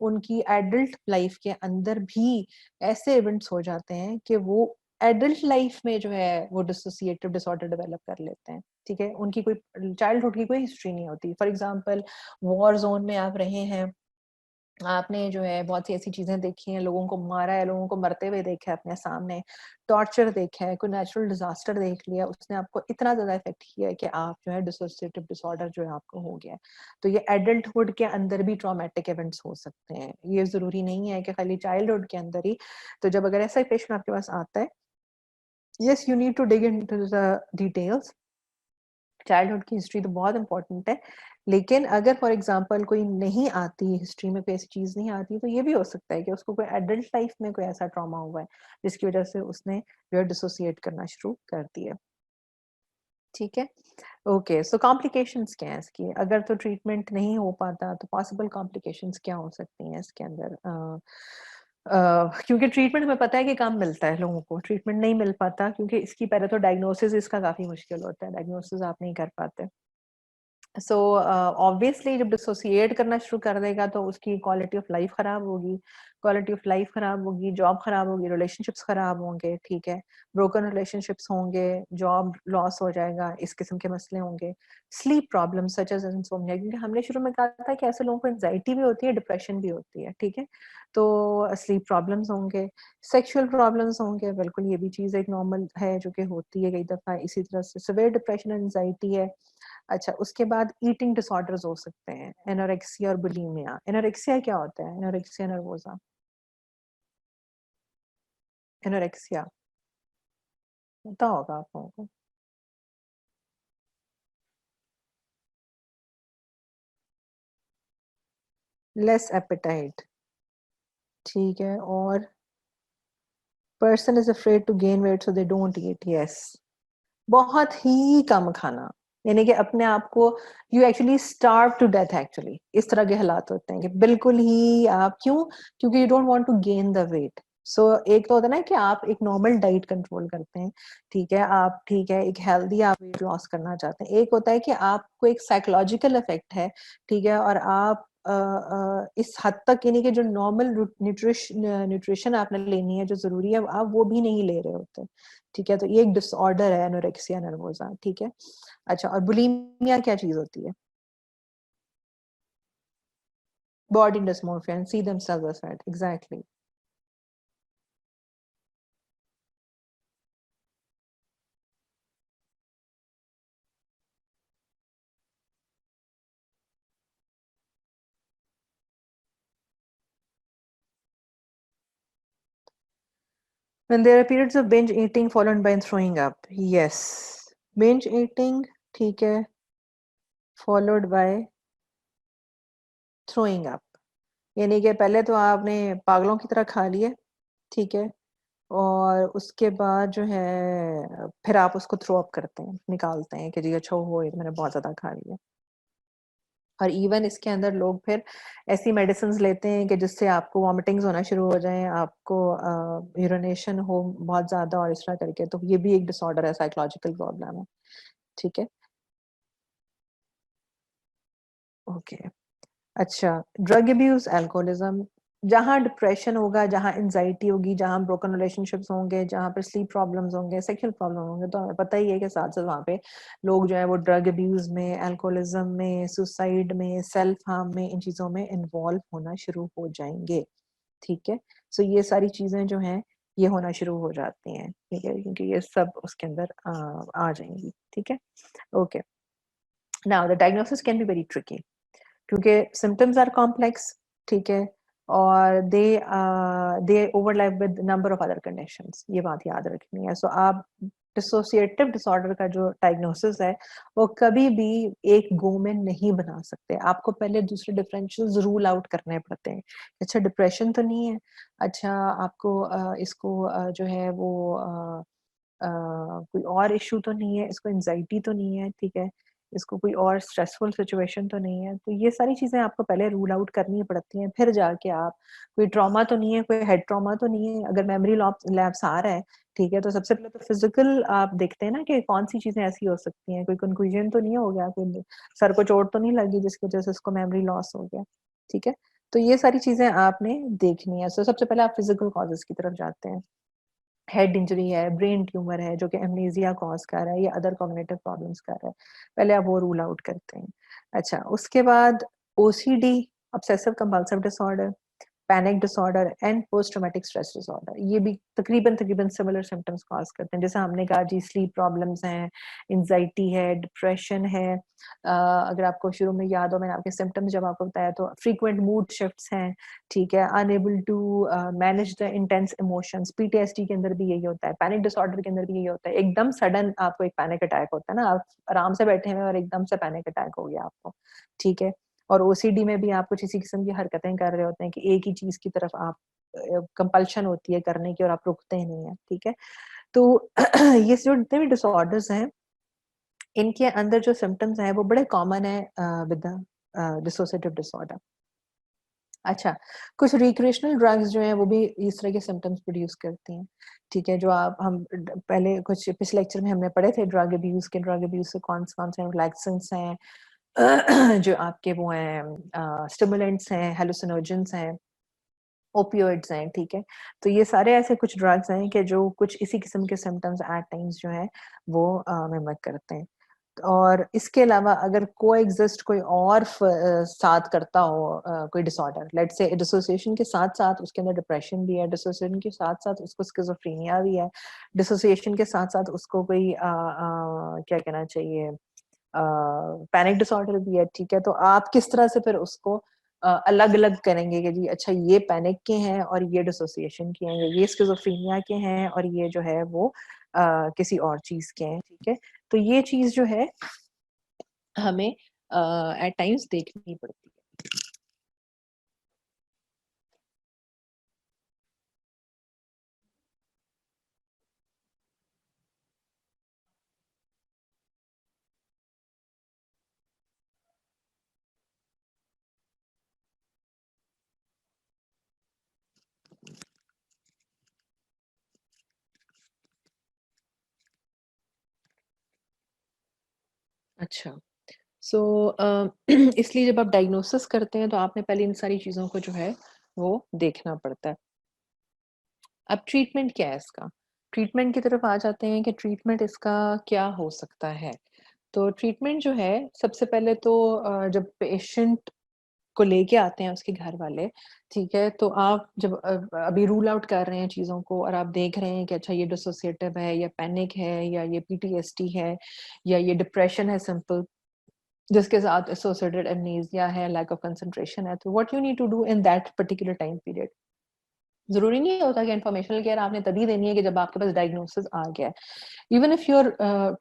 उनकी एडल्ट लाइफ के अंदर भी ऐसे इवेंट्स हो जाते हैं कि वो एडल्ट लाइफ में जो है वो डिसोसिएटिव डिसऑर्डर डेवलप कर लेते हैं, ठीक है? उनकी कोई चाइल्डहुड की कोई हिस्ट्री नहीं होती। फॉर एग्ज़ाम्पल वॉर ज़ोन में आप रहे हैं, आपने जो है बहुत सी ऐसी चीज़ें देखी हैं, लोगों को मारा है, लोगों को मरते हुए देखा है अपने सामने, टॉर्चर देखा है, कोई नेचुरल डिज़ास्टर देख लिया, उसने आपको इतना ज़्यादा इफ़ेक्ट किया है कि आप जो है डिसोसिएटिव डिसऑर्डर जो है आपको हो गया है। तो ये एडल्टहुड के अंदर भी ट्रॉमेटिक इवेंट्स हो सकते हैं। ये ज़रूरी नहीं है कि खाली चाइल्डहुड के अंदर ही। तो जब अगर ऐसा पेशेंट आपके पास आता है, yes, you need to dig into the details. Childhood की हिस्ट्री तो बहुत इम्पोर्टेंट है, लेकिन अगर फॉर एग्जांपल कोई नहीं आती, हिस्ट्री में कोई ऐसी चीज़ नहीं आती, तो ये भी हो सकता है कि उसको कोई एडल्ट लाइफ में कोई ऐसा ट्रॉमा हुआ है, जिसकी वजह से उसने जो है डिसोसिएट करना शुरू कर दिया। ठीक है? ओके, सो कॉम्प्लिकेशंस क्या हैं इसकी? अगर तो ट्रीटमेंट नहीं हो पाता, तो पॉसिबल कॉम्प्लिकेशंस क्या हो सकती हैं इसके अंदर? क्योंकि ट्रीटमेंट हमें पता है कि कम मिलता है लोगों को, ट्रीटमेंट नहीं मिल पाता क्योंकि इसकी पहले तो डायग्नोसिस इसका काफ़ी मुश्किल होता है, डायग्नोसिस आप नहीं कर पाते। सो ऑब्वियसली जब डिसोसिएट करना शुरू कर देगा तो उसकी क्वालिटी ऑफ लाइफ खराब होगी, क्वालिटी ऑफ लाइफ खराब होगी, जॉब खराब होगी, रिलेशनशिप्स खराब होंगे, ठीक है, ब्रोकन रिलेशनशिप्स होंगे, जॉब लॉस हो जाएगा, इस किस्म के मसले होंगे, sleep problem such as insomnia, क्योंकि हमने शुरू में कहा था कि ऐसे लोगों को एंजाइटी भी होती है, डिप्रेशन भी होती है, ठीक है, तो स्लीप प्रॉब्लम्स होंगे, सेक्सुअल प्रॉब्लम्स होंगे, बिल्कुल ये भी चीज़ एक नॉर्मल है जो कि होती है कई दफ़ा, इसी तरह से सिवियर डिप्रेशन एंजाइटी है। अच्छा, उसके बाद ईटिंग डिसऑर्डर्स हो सकते हैं, एनोरेक्सिया और बुलिमिया। एनोरेक्सिया क्या होता है? एनोरेक्सिया नर्वोसा, एनोरेक्सिया पता होगा आप लोगों को। लेस एपेटाइट, ठीक है, और person is afraid to gain weight so they don't eat, yes. बहुत ही कम खाना, यानी कि अपने आप को you actually starve to death actually, इस तरह के हालात होते हैं कि बिल्कुल ही आप क्यों? क्योंकि you don't want to gain the weight. So एक तो होता है ना कि आप एक नॉर्मल डाइट कंट्रोल करते हैं, ठीक है, आप ठीक है, एक हेल्दी आप वेट लॉस करना चाहते हैं। एक होता है कि आपको एक साइकोलॉजिकल इफेक्ट है, ठीक है, और आप इस हद तक यानी कि जो नॉर्मल न्यूट्रिशन आपने लेनी है जो जरूरी है, आप वो भी नहीं ले रहे होते, ठीक है, तो ये एक डिसऑर्डर है एनोरेक्सिया नर्वोसा, ठीक है। अच्छा, और बुलिमिया क्या चीज होती है? Body dysmorphia and see themselves as fat, exactly. When there are periods of binge eating followed by throwing up, yes, binge eating, ठीक है, followed by throwing up, यानी कि पहले तो आपने पागलों की तरह खा लिए, ठीक है, और उसके बाद जो है फिर आप उसको थ्रो अप करते हैं, निकालते हैं कि जी अच्छा हो ये तो मैंने बहुत ज्यादा खा लिया। और इवन इसके अंदर लोग फिर ऐसी मेडिसिन लेते हैं कि जिससे आपको वॉमिटिंग्स होना शुरू हो जाएं, आपको यूरिनेशन हो बहुत ज्यादा और इस तरह करके, तो ये भी एक डिसऑर्डर है, साइकोलॉजिकल प्रॉब्लम है, ठीक है। ओके, अच्छा, ड्रग अब्यूज़, अल्कोहलिज़्म, जहाँ डिप्रेशन होगा, जहाँ एंग्ज़ायटी होगी, जहाँ ब्रोकन रिलेशनशिप्स होंगे, जहाँ पर स्लीप प्रॉब्लम्स होंगे, सेक्सुअल प्रॉब्लम होंगे, तो हमें पता ही है कि साथ-साथ वहाँ पे लोग जो है वो ड्रग अब्यूज़ में, अल्कोहलिज़्म में, सुसाइड में, सेल्फ हार्म में, इन चीज़ों में इन्वॉल्व होना शुरू हो जाएँगे, ठीक है? सो ये सारी चीज़ें जो हैं, ये होना शुरू हो जाती हैं, ठीक है? क्योंकि ये सब उसके अंदर आ जाएँगी, ठीक है? Okay, now the diagnosis can be very tricky क्योंकि सिम्पटम्स आर कॉम्प्लेक्स, ठीक है? और दे overlap with number of other conditions, ये बात याद रखनी है। सो आप डिसोसिएटिव डिसऑर्डर का जो डायग्नोसिस है, वो कभी भी एक गो में नहीं बना सकते। आपको पहले दूसरे डिफरेंशियल्स रूल आउट करने पड़ते हैं। अच्छा डिप्रेशन तो नहीं है, अच्छा आपको इसको जो है वो कोई और इश्यू तो नहीं है, इसको एंग्ज़ायटी तो नहीं है, ठीक है? इसको कोई और स्ट्रेसफुल सिचुएशन तो नहीं है। तो ये सारी चीज़ें आपको पहले रूल आउट करनी पड़ती हैं, फिर जाके आप कोई ट्रॉमा तो नहीं है, कोई हेड ट्रॉमा तो नहीं है। अगर मेमोरी लैप्स आ रहा है, ठीक है? तो सबसे पहले तो फिज़िकल आप देखते हैं ना कि कौन-सी चीज़ें ऐसी हो सकती हैं, कोई कंफ्यूजन तो नहीं हो गया, कोई सर को चोट तो नहीं लगी जिसकी वज़ह से उसको मेमोरी लॉस हो गया, ठीक है? तो ये सारी चीज़ें आपने देखनी है। सो सबसे पहले आप फिज़िकल कॉज़ेज़ की तरफ जाते हैं। हेड इंजरी है, ब्रेन ट्यूमर है जो कि एमनेसिया कॉज़ कर रहा है या अदर कॉग्निटिव प्रॉब्लम्स कर रहा है। पहले आप वो रूल आउट करते हैं। अच्छा, उसके बाद OCD, obsessive compulsive disorder, panic disorder and post traumatic stress disorder, ये भी तकरीबन सिमिलर सिम्पटम्स कॉज़ करते हैं। जैसे हमने कहा जी स्लीप प्रॉब्लम्स हैं, एंग्ज़ायटी है, डिप्रेशन है। अगर आपको शुरू में याद हो मैंने आपके सिम्पटम्स जब आपको बताया तो फ्रीक्वेंट मूड शिफ्ट्स हैं, ठीक है? Unable to manage the intense emotions, PTSD के अंदर भी यही होता है, पैनिक डिसऑर्डर के अंदर भी यही होता है। एकदम सडन आपको एक पैनिक अटैक होता है ना, आप आराम से बैठे हुए हैं और एकदम से पैनिक अटैक हो गया आपको, ठीक है? और ओसीडी में भी आप कुछ इसी किस्म की हरकतें कर रहे होते हैं कि एक ही चीज़ की तरफ आप कंपल्शन होती है करने की और आप रुकते ही नहीं हैं, ठीक है? तो ये जो जितने भी डिसऑर्डर्स हैं, इनके अंदर जो सिम्पटम्स हैं वो बड़े कॉमन है विद द डिसोसिएटिव डिसऑर्डर। अच्छा, कुछ रिक्रिएशनल ड्रग्स जो हैं वो भी इस तरह के सिम्पटम्स प्रोड्यूस करती हैं, ठीक है? जो आप हम पहले कुछ पिछले लेक्चर में हमने पढ़े थे ड्रग अब्यूज़ से कौन-कौन से रिलैक्सेंट्स हैं, जो आपके वो हैं स्टिमुलेंट्स हैं, हैलुसिनोजेंस हैं, ओपियोइड्स हैं, ठीक है? तो ये सारे ऐसे कुछ ड्रग्स हैं कि जो कुछ इसी किस्म के सिम्पटम्स एट टाइम्स जो हैं वो मिमिक करते हैं। और इसके अलावा अगर कोएग्जिस्ट कोई और साथ करता हो कोई डिसऑर्डर, लेट्स से डिसोसिएशन के साथ-साथ उसके अंदर डिप्रेशन भी है, डिसोसिएशन के साथ-साथ उसको स्किज़ोफ्रेनिया भी है, डिसोसिएशन के साथ-साथ उसको कोई क्या कहना चाहिए पैनिक डिसऑर्डर भी है, ठीक है? तो आप किस तरह से फिर उसको अलग-अलग करेंगे कि जी अच्छा ये पैनिक के हैं और ये डिसोसिएशन के हैं, ये स्किज़ोफ्रेनिया के हैं और ये जो है वो किसी और चीज़ के हैं, ठीक है? तो ये चीज़ जो है हमें एट टाइम्स देखनी पड़ती है। अच्छा, सो इसलिए जब आप डायग्नोसिस करते हैं तो आपने पहले इन सारी चीज़ों को जो है वो देखना पड़ता है। अब ट्रीटमेंट क्या है इसका? ट्रीटमेंट की तरफ आ जाते हैं कि ट्रीटमेंट इसका क्या हो सकता है? तो ट्रीटमेंट जो है सबसे पहले तो जब पेशेंट को लेके आते हैं उसके घर वाले, ठीक है? तो आप जब अभी रूल आउट कर रहे हैं चीज़ों को और आप देख रहे हैं कि अच्छा ये डिसोसिएटिव है या पैनिक है या ये पीटीएसडी है या ये डिप्रेशन है सिंपल, जिसके साथ एसोसिएटेड एमनेसिया है, लैक ऑफ कंसंट्रेशन है। तो what you need to do in that particular time period, ज़रूरी नहीं होता कि इन्फॉर्मेशनल केयर आपने तभी देनी है कि जब आपके पास डायग्नोसिस आ गया है। Even if you are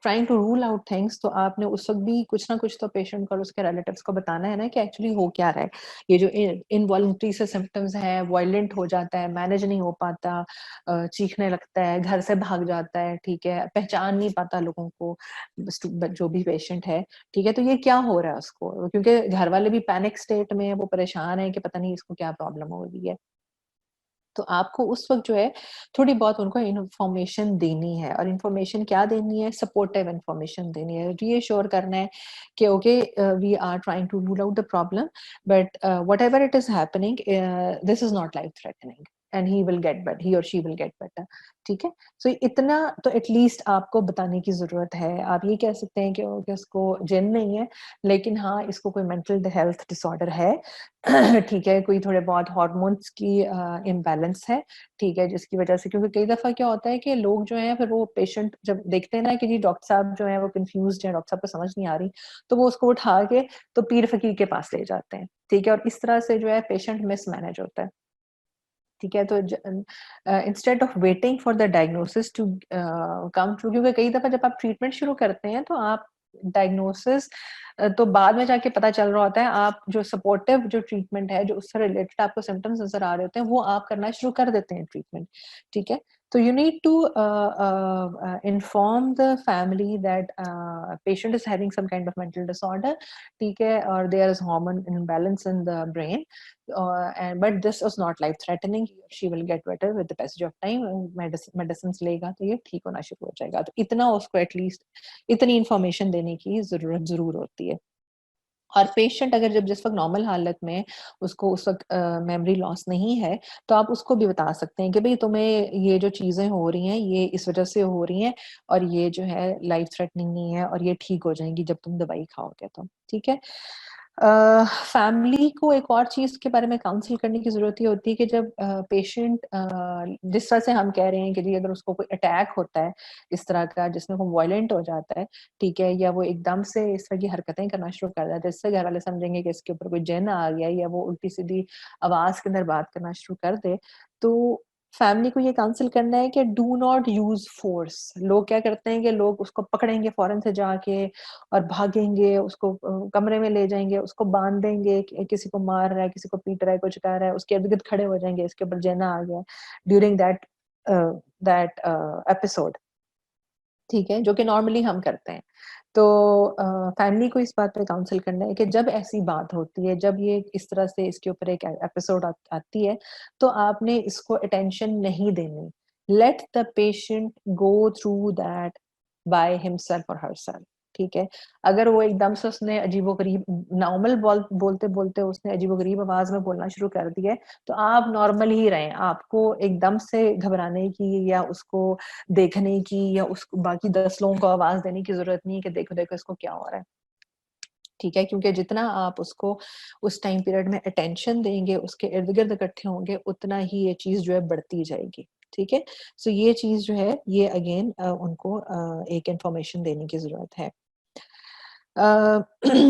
trying to rule out things, तो आपने उस वक़्त भी कुछ ना कुछ तो पेशेंट को और उसके रिलेटिव्स को बताना है ना कि एक्चुअली हो क्या रहा है। ये जो इनवॉलंटरी से सिम्पटम्स हैं, वायलेंट हो जाता है, मैनेज नहीं हो पाता, चीखने लगता है, घर से भाग जाता है, ठीक है? पहचान नहीं पाता लोगों को, जो भी पेशेंट है, ठीक है? तो ये क्या हो रहा है उसको? क्योंकि घर वाले भी पैनिक स्टेट में हैं, वो परेशान हैं कि पता नहीं इसको क्या प्रॉब्लम हो रही है। तो आपको उस वक़्त जो है थोड़ी बहुत उनको इन्फॉर्मेशन देनी है, और इन्फॉर्मेशन क्या देनी है, सपोर्टिव इन्फॉर्मेशन देनी है, रीअश्योर करना है कि okay we are trying to rule out the problem, but whatever it is happening this is not life threatening and he will get better, he और शी विल गेट बेटर। ठीक है? सो इतना तो एटलीस्ट आपको बताने की ज़रूरत है। आप ये कह सकते हैं कि ओके इसको जिन नहीं है, लेकिन हाँ, इसको कोई मेंटल हेल्थ डिसऑर्डर है। ठीक है, कोई थोड़े बहुत हार्मोन्स की इम्बैलेंस है, ठीक है, जिसकी वजह से, क्योंकि कई दफ़ा क्या होता है कि लोग जो हैं फिर वो पेशेंट जब देखते हैं ना कि जी डॉक्टर साहब जो हैं वो कन्फ्यूज़्ड हैं, डॉक्टर साहब को समझ नहीं आ रही, तो वो उसको उठा के तो पीर फ़कीर के पास ले जाते हैं, ठीक है? और इस तरह से जो है पेशेंट मिसमैनेज होता है। ठीक है, तो instead of waiting for the diagnosis to come true, क्योंकि कई दफ़ा जब आप ट्रीटमेंट शुरू करते हैं तो आप डायग्नोसिस तो बाद में जाके पता चल रहा होता है, आप जो सपोर्टिव जो ट्रीटमेंट है, जो उससे रिलेटेड आपको सिम्पटम्स नज़र आ रहे होते हैं, वो आप करना शुरू कर देते हैं ट्रीटमेंट, ठीक है? तो you need to inform the family that patient is having some kind of mental disorder, ठीक है, or there is hormone imbalance in the brain, and but this is not life threatening, she will get better with the passage of time, medicines लेगा तो ये ठीक होना शुरू हो जाएगा। तो इतना उसको एटलीस्ट इतनी इंफॉर्मेशन देने की ज़रूरत ज़रूर होती है। और पेशेंट अगर जब जिस वक़्त नॉर्मल हालत में उसको उस वक़्त मेमोरी लॉस नहीं है, तो आप उसको भी बता सकते हैं कि भई तुम्हें ये जो चीज़ें हो रही हैं, ये इस वज़ह से हो रही हैं, और ये जो है लाइफ थ्रेटनिंग नहीं है, और ये ठीक हो जाएँगी जब तुम दवाई खाओगे तो, ठीक है? फैमिली को एक और चीज़ के बारे में काउंसल करने की ज़रूरत ये होती है कि जब पेशेंट जिस तरह से हम कह रहे हैं कि जी अगर उसको कोई अटैक होता है इस तरह का जिसमें वो वायलेंट हो जाता है, ठीक है? या वो एकदम से इस तरह की हरकतें करना शुरू कर देता है, जिससे घर वाले समझेंगे कि इसके ऊपर कोई जिन आ गया है, या वो उल्टी-सीधी आवाज़ के अंदर बात करना शुरू कर दे, तो फैमिली को ये काउंसल करना है कि डू नॉट यूज़ फ़ोर्स। लोग क्या करते हैं कि लोग उसको पकड़ेंगे फ़ौरन से जाके और भागेंगे, उसको कमरे में ले जाएँगे, उसको बाँध देंगे, कि किसी को मार रहा है, किसी को पीट रहा है, कुछ कर रहा है, उसके इर्द-गिर्द खड़े हो जाएँगे, इसके ऊपर जिन आ गया ड्यूरिंग अ, एपिसोड, ठीक है? जो कि नॉर्मली हम करते हैं। तो फैमिली को इस बात पे काउंसल करना है कि जब ऐसी बात होती है, जब ये इस तरह से इसके ऊपर एक एपिसोड आती है, तो आपने इसको अटेंशन नहीं देनी। Let the patient go through that by himself और हरसेल्फ, ठीक है? अगर वो एकदम से उसने अजीबो-गरीब नॉर्मल बोलते-बोलते उसने अजीबो-गरीब आवाज़ में बोलना शुरू कर दिया है, तो आप नॉर्मल ही रहें। आपको एकदम से घबराने की, या उसको देखने की, या उसको बाकी 10 लोगों को आवाज़ देने की ज़रूरत नहीं है कि देखो, देखो इसको क्या हो रहा है। ठीक है? क्योंकि जितना आप उसको उस टाइम पीरियड में अटेंशन देंगे, उसके इर्द-गिर्द इकट्ठे होंगे, उतना ही ये चीज़ जो है बढ़ती जाएगी। ठीक है? सो ये चीज़ जो है, ये अगेन उनको एक इन्फॉर्मेशन देने की ज़रूरत है।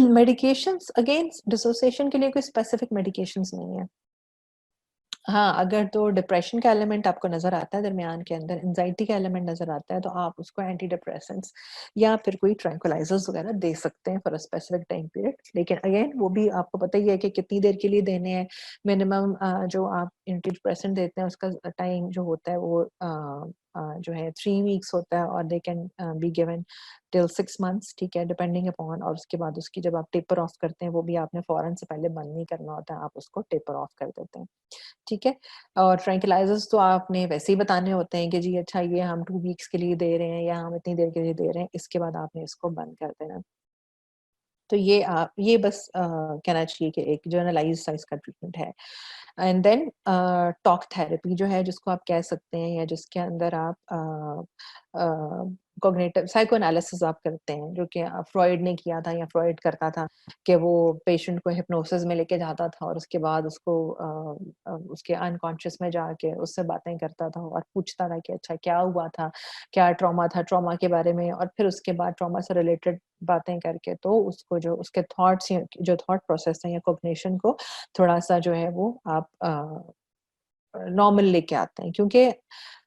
मेडिकेशंस अगेन डिसोसिएशन के लिए कोई स्पेसिफिक मेडिकेशंस नहीं है। हाँ, अगर तो डिप्रेशन का एलिमेंट आपको नज़र आता है दरमियान के अंदर, एंग्ज़ायटी का एलिमेंट नज़र आता है, तो आप उसको एंटी डिप्रेसेंट्स या फिर कोई ट्रैंक्विलाइज़र्स वग़ैरह दे सकते हैं for a specific time period. लेकिन अगेन वो भी आपको पता ही है कि कितनी देर के लिए देने हैं। मिनिमम जो आप एंटी डिप्रेसेंट देते हैं उसका टाइम जो होता है वो जो है 3 वीक्स होता है, और they can be given till 6 months, ठीक है? डिपेंडिंग अपॉन, और उसके बाद उसकी जब आप टेपर ऑफ करते हैं, वो भी आपने फ़ौरन से पहले बंद नहीं करना होता है, आप उसको टेपर ऑफ कर देते हैं। ठीक है? और ट्रैंक्विलाइज़र्स तो आपने वैसे ही बताने होते हैं कि जी अच्छा ये हम 2 वीक्स के लिए दे रहे हैं, या हम इतनी देर के लिए दे रहे हैं, इसके बाद आपने इसको बंद कर देना। तो ये आप ये बस कहना चाहिए कि एक जर्नलाइज़्ड सा इसका ट्रीटमेंट है। एंड देन टॉक थेरेपी जो है, जिसको आप कह सकते हैं, या जिसके अंदर आप कॉग्निटिव साइको एनालिसिस आप करते हैं, जो कि फ्रॉइड ने किया था, या फ्रॉइड करता था, कि वो पेशेंट को हिप्नोसिस में लेके जाता था, और उसके बाद उसको उसके अनकॉन्शियस में जाके उससे बातें करता था, और पूछता था कि अच्छा क्या हुआ था? क्या ट्रॉमा था? ट्रॉमा के बारे में, और फिर उसके बाद ट्रॉमा से रिलेटेड बातें करके, तो उसको जो उसके थॉट्स, या जो थॉट प्रोसेस है, या कॉग्निशन को थोड़ा-सा जो है वो आप नॉर्मल लेके आते हैं, क्योंकि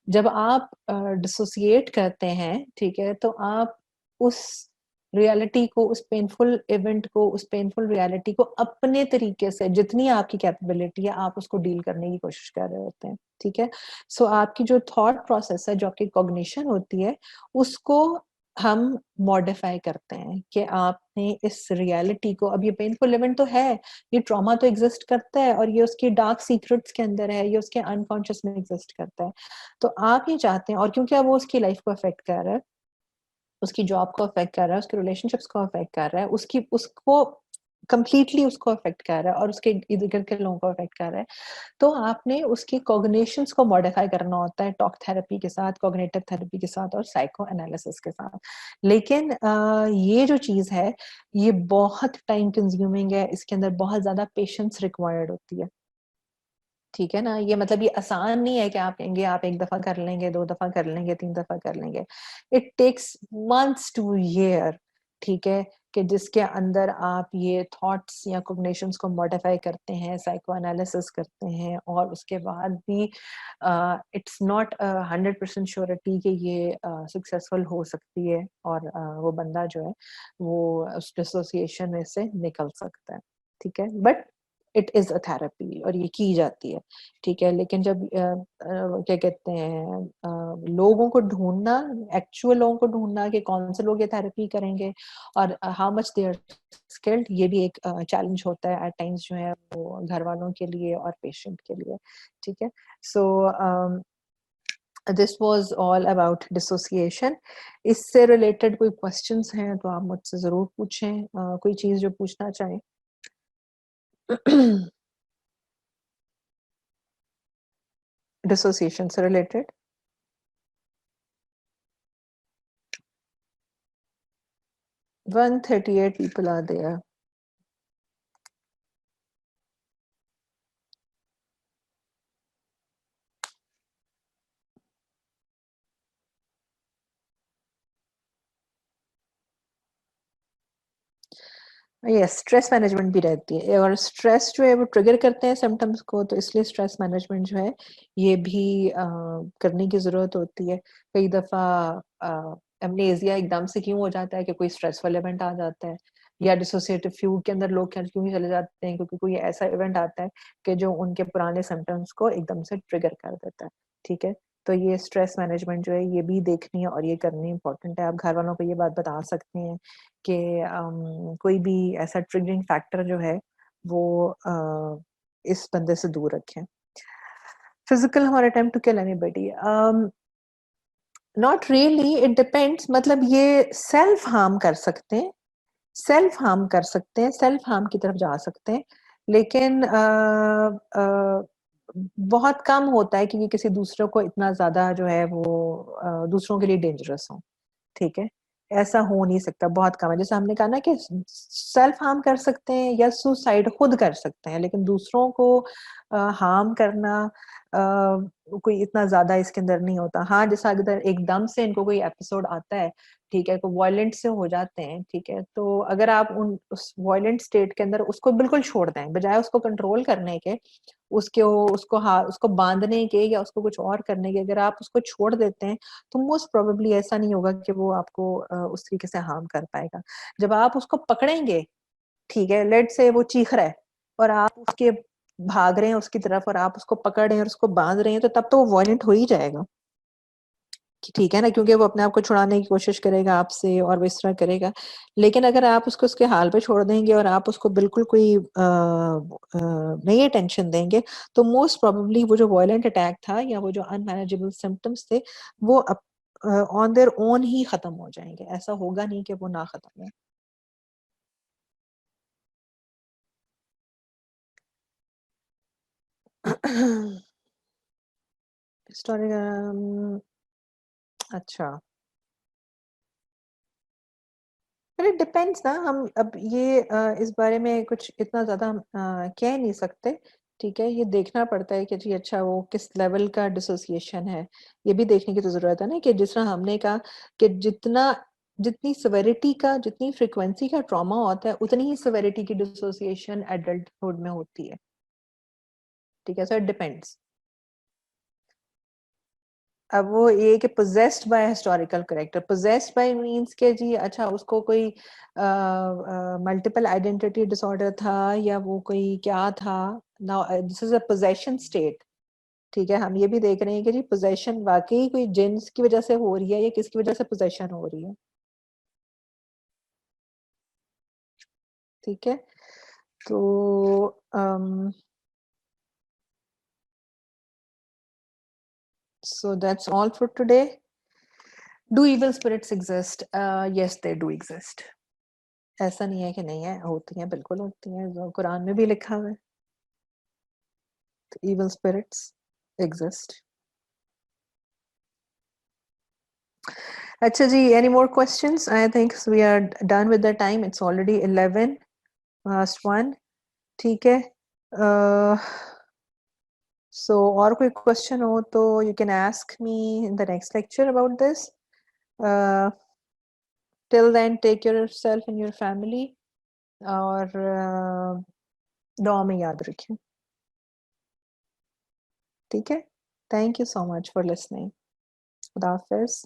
जब आप डिसोसिएट करते हैं, ठीक है? तो आप उस रियलिटी को, उस पेनफुल इवेंट को, उस पेनफुल रियलिटी को अपने तरीके से, जितनी आपकी कैपेबिलिटी है, आप उसको डील करने की कोशिश कर रहे होते हैं, ठीक है? सो आपकी जो थॉट प्रोसेस है, जो आपकी कॉग्निशन होती है, उसको हम मॉडिफाई करते हैं कि आपने इस रियलिटी को, अब ये पेनफुल इवेंट तो है, ये ट्रॉमा तो एग्जिस्ट करता है और ये उसकी डार्क सीक्रेट्स के अंदर है, ये उसके अनकॉन्शियस में एग्जिस्ट करता है। तो आप ये चाहते हैं, और क्योंकि अब वो उसकी लाइफ को अफेक्ट कर रहा है, उसकी जॉब को अफेक्ट कर रहा है, उसके रिलेशनशिप्स को अफेक्ट कर रहा है, उसकी उसको कंप्लीटली उसको अफेक्ट कर रहा है और उसके इर्द गिर्द के लोगों को अफेक्ट कर रहा है, तो आपने उसकी कॉग्निशंस को मॉडिफाई करना होता है टॉक थेरेपी के साथ, कॉग्निटिव थेरेपी के साथ और साइको एनालिसिस के साथ। लेकिन ये जो चीज़ है, ये बहुत टाइम कंज्यूमिंग है, इसके अंदर बहुत ज़्यादा पेशेंस रिक्वायर्ड होती है। ठीक है ना? ये मतलब ये आसान नहीं है कि आप कहेंगे आप 1 दफ़ा कर लेंगे, 2 दफ़ा कर लेंगे, 3 दफ़ा कर लेंगे। It takes months to year, ठीक है? कि जिसके अंदर आप ये थॉट्स या कॉग्निशंस को मॉडिफाई करते हैं, साइको एनालिसिस करते हैं और उसके बाद भी इट्स नॉट 100% श्योरिटी कि ये सक्सेसफुल हो सकती है और वो बंदा जो है, वो उस डिसोसिएशन में से निकल सकता है। ठीक है? But it is a therapy और ये की जाती है, ठीक है? लेकिन जब क्या कहते हैं लोगों को ढूँढना, एक्चुअल लोगों को ढूँढना कि कौन से लोग ये थेरेपी करेंगे और how much they are skilled, ये भी एक चैलेंज होता है एट टाइम्स जो है वो घरवालों के लिए और पेशेंट के लिए, ठीक है? So this was all about dissociation. इससे रिलेटेड कोई क्वेश्चन्स हैं तो आप मुझसे ज़रूर पूछें, कोई चीज़ जो पूछना चाहें? डिसोसिएशन से related? 138 people are there. Yes, stress management भी रहती है और स्ट्रेस जो है वो ट्रिगर करते हैं सिम्पटम्स को, तो इसलिए स्ट्रेस मैनेजमेंट जो है ये भी करने की ज़रूरत होती है। कई दफ़ा एमनेसिया एकदम से क्यों हो जाता है कि कोई स्ट्रेसफुल इवेंट आ जाता है या डिसोसिएटिव फ्यूग के अंदर लोग क्यों ही चले जाते हैं, क्योंकि कोई ऐसा इवेंट आता है कि जो उनके पुराने सिम्पटम्स को एकदम से ट्रिगर कर देता है, ठीक है? तो ये स्ट्रेस मैनेजमेंट जो है ये भी देखनी है और ये करनी इम्पोर्टेंट है। आप घर वालों को ये बात बता सकते हैं कि कोई भी ऐसा ट्रिगरिंग फैक्टर जो है वो इस बंदे से दूर रखें। फिजिकल और attempt to kill anybody, not really, it depends, मतलब ये सेल्फ हार्म कर सकते हैं, सेल्फ हार्म कर सकते हैं, सेल्फ हार्म की तरफ जा सकते हैं, लेकिन बहुत कम होता है कि ये किसी दूसरे को इतना ज़्यादा जो है वो दूसरों के लिए डेंजरस हो। ठीक है? ऐसा हो नहीं सकता, बहुत कम है। जैसे हमने कहा ना कि सेल्फ हार्म कर सकते हैं या सुसाइड खुद कर सकते हैं, लेकिन दूसरों को हार्म करना कोई इतना ज़्यादा इसके अंदर नहीं होता। हाँ, जैसा अगर एकदम से इनको कोई एपिसोड आता है, ठीक है, तो वायलेंट से हो जाते हैं, ठीक है, तो अगर आप उन उस वायलेंट स्टेट के अंदर उसको बिल्कुल छोड़ दें, बजाय उसको कंट्रोल करने के, उसको बाँधने के या उसको कुछ और करने के, अगर आप उसको छोड़ देते हैं, तो मोस्ट प्रोबेबली ऐसा नहीं होगा कि वो आपको उस तरीके से हार्म कर पाएगा। जब आप उसको पकड़ेंगे, ठीक है, लेट्स से वो चीख रहा है और आप उसके भाग रहे हैं उसकी तरफ और आप उसको पकड़ रहे हैं और उसको बाँध रहे हैं, तो तब तो वो वायलेंट हो ही जाएगा, कि ठीक है ना? क्योंकि वो अपने आप को छुड़ाने की कोशिश करेगा आपसे और वो इस तरह करेगा। लेकिन अगर आप उसको उसके हाल पे छोड़ देंगे और आप उसको बिल्कुल कोई नहीं अटेंशन देंगे, तो मोस्ट प्रोबेबली वो जो वायलेंट अटैक था या वो जो अनमैनेजेबल सिम्पटम्स थे, वो ऑन देयर ओन ही खत्म हो जाएँगे। ऐसा होगा नहीं कि वो ना खत्म हो। स्टोरी अच्छा। पर इट डिपेंड्स ना, हम अब ये इस बारे में कुछ इतना ज़्यादा हम कह नहीं सकते, ठीक है? ये देखना पड़ता है कि जी अच्छा वो किस लेवल का डिसोसिएशन है। ये भी देखने की तो ज़रूरत है ना कि जिस तरह हमने कहा कि जितनी सेवेरिटी का, जितनी फ्रीक्वेंसी का ट्रॉमा होता है, उतनी ही सेवेरिटी की डिसोसिएशन एडल्टहुड में होती है, ठीक है? So it depends. अब वो ये कि possessed by historical character, possessed by means के जी अच्छा उसको कोई मल्टीपल आइडेंटिटी डिसऑर्डर था या वो कोई क्या था। Now this is a possession state, ठीक है? हम ये भी देख रहे हैं कि जी पोजेशन वाकई कोई जिन्स की वजह से हो रही है या किसकी वजह से पोजेशन हो रही है। ठीक है, तो so that's all for today. Do evil spirits exist? Yes, they do exist. ऐसा नहीं है कि नहीं है, होती हैं, बिल्कुल होती हैं, जो कुरान में भी लिखा हुआ है. Evil spirits exist. अच्छा जी, any more questions? I think we are done with the time. It's already 11 past 1. ठीक है. So और कोई question हो तो you can ask me in the next lecture about this. Till then, take care of yourself and your family. और दुआ में याद रखें. ठीक है. Thank you so much for listening. खुदा हाफिज़.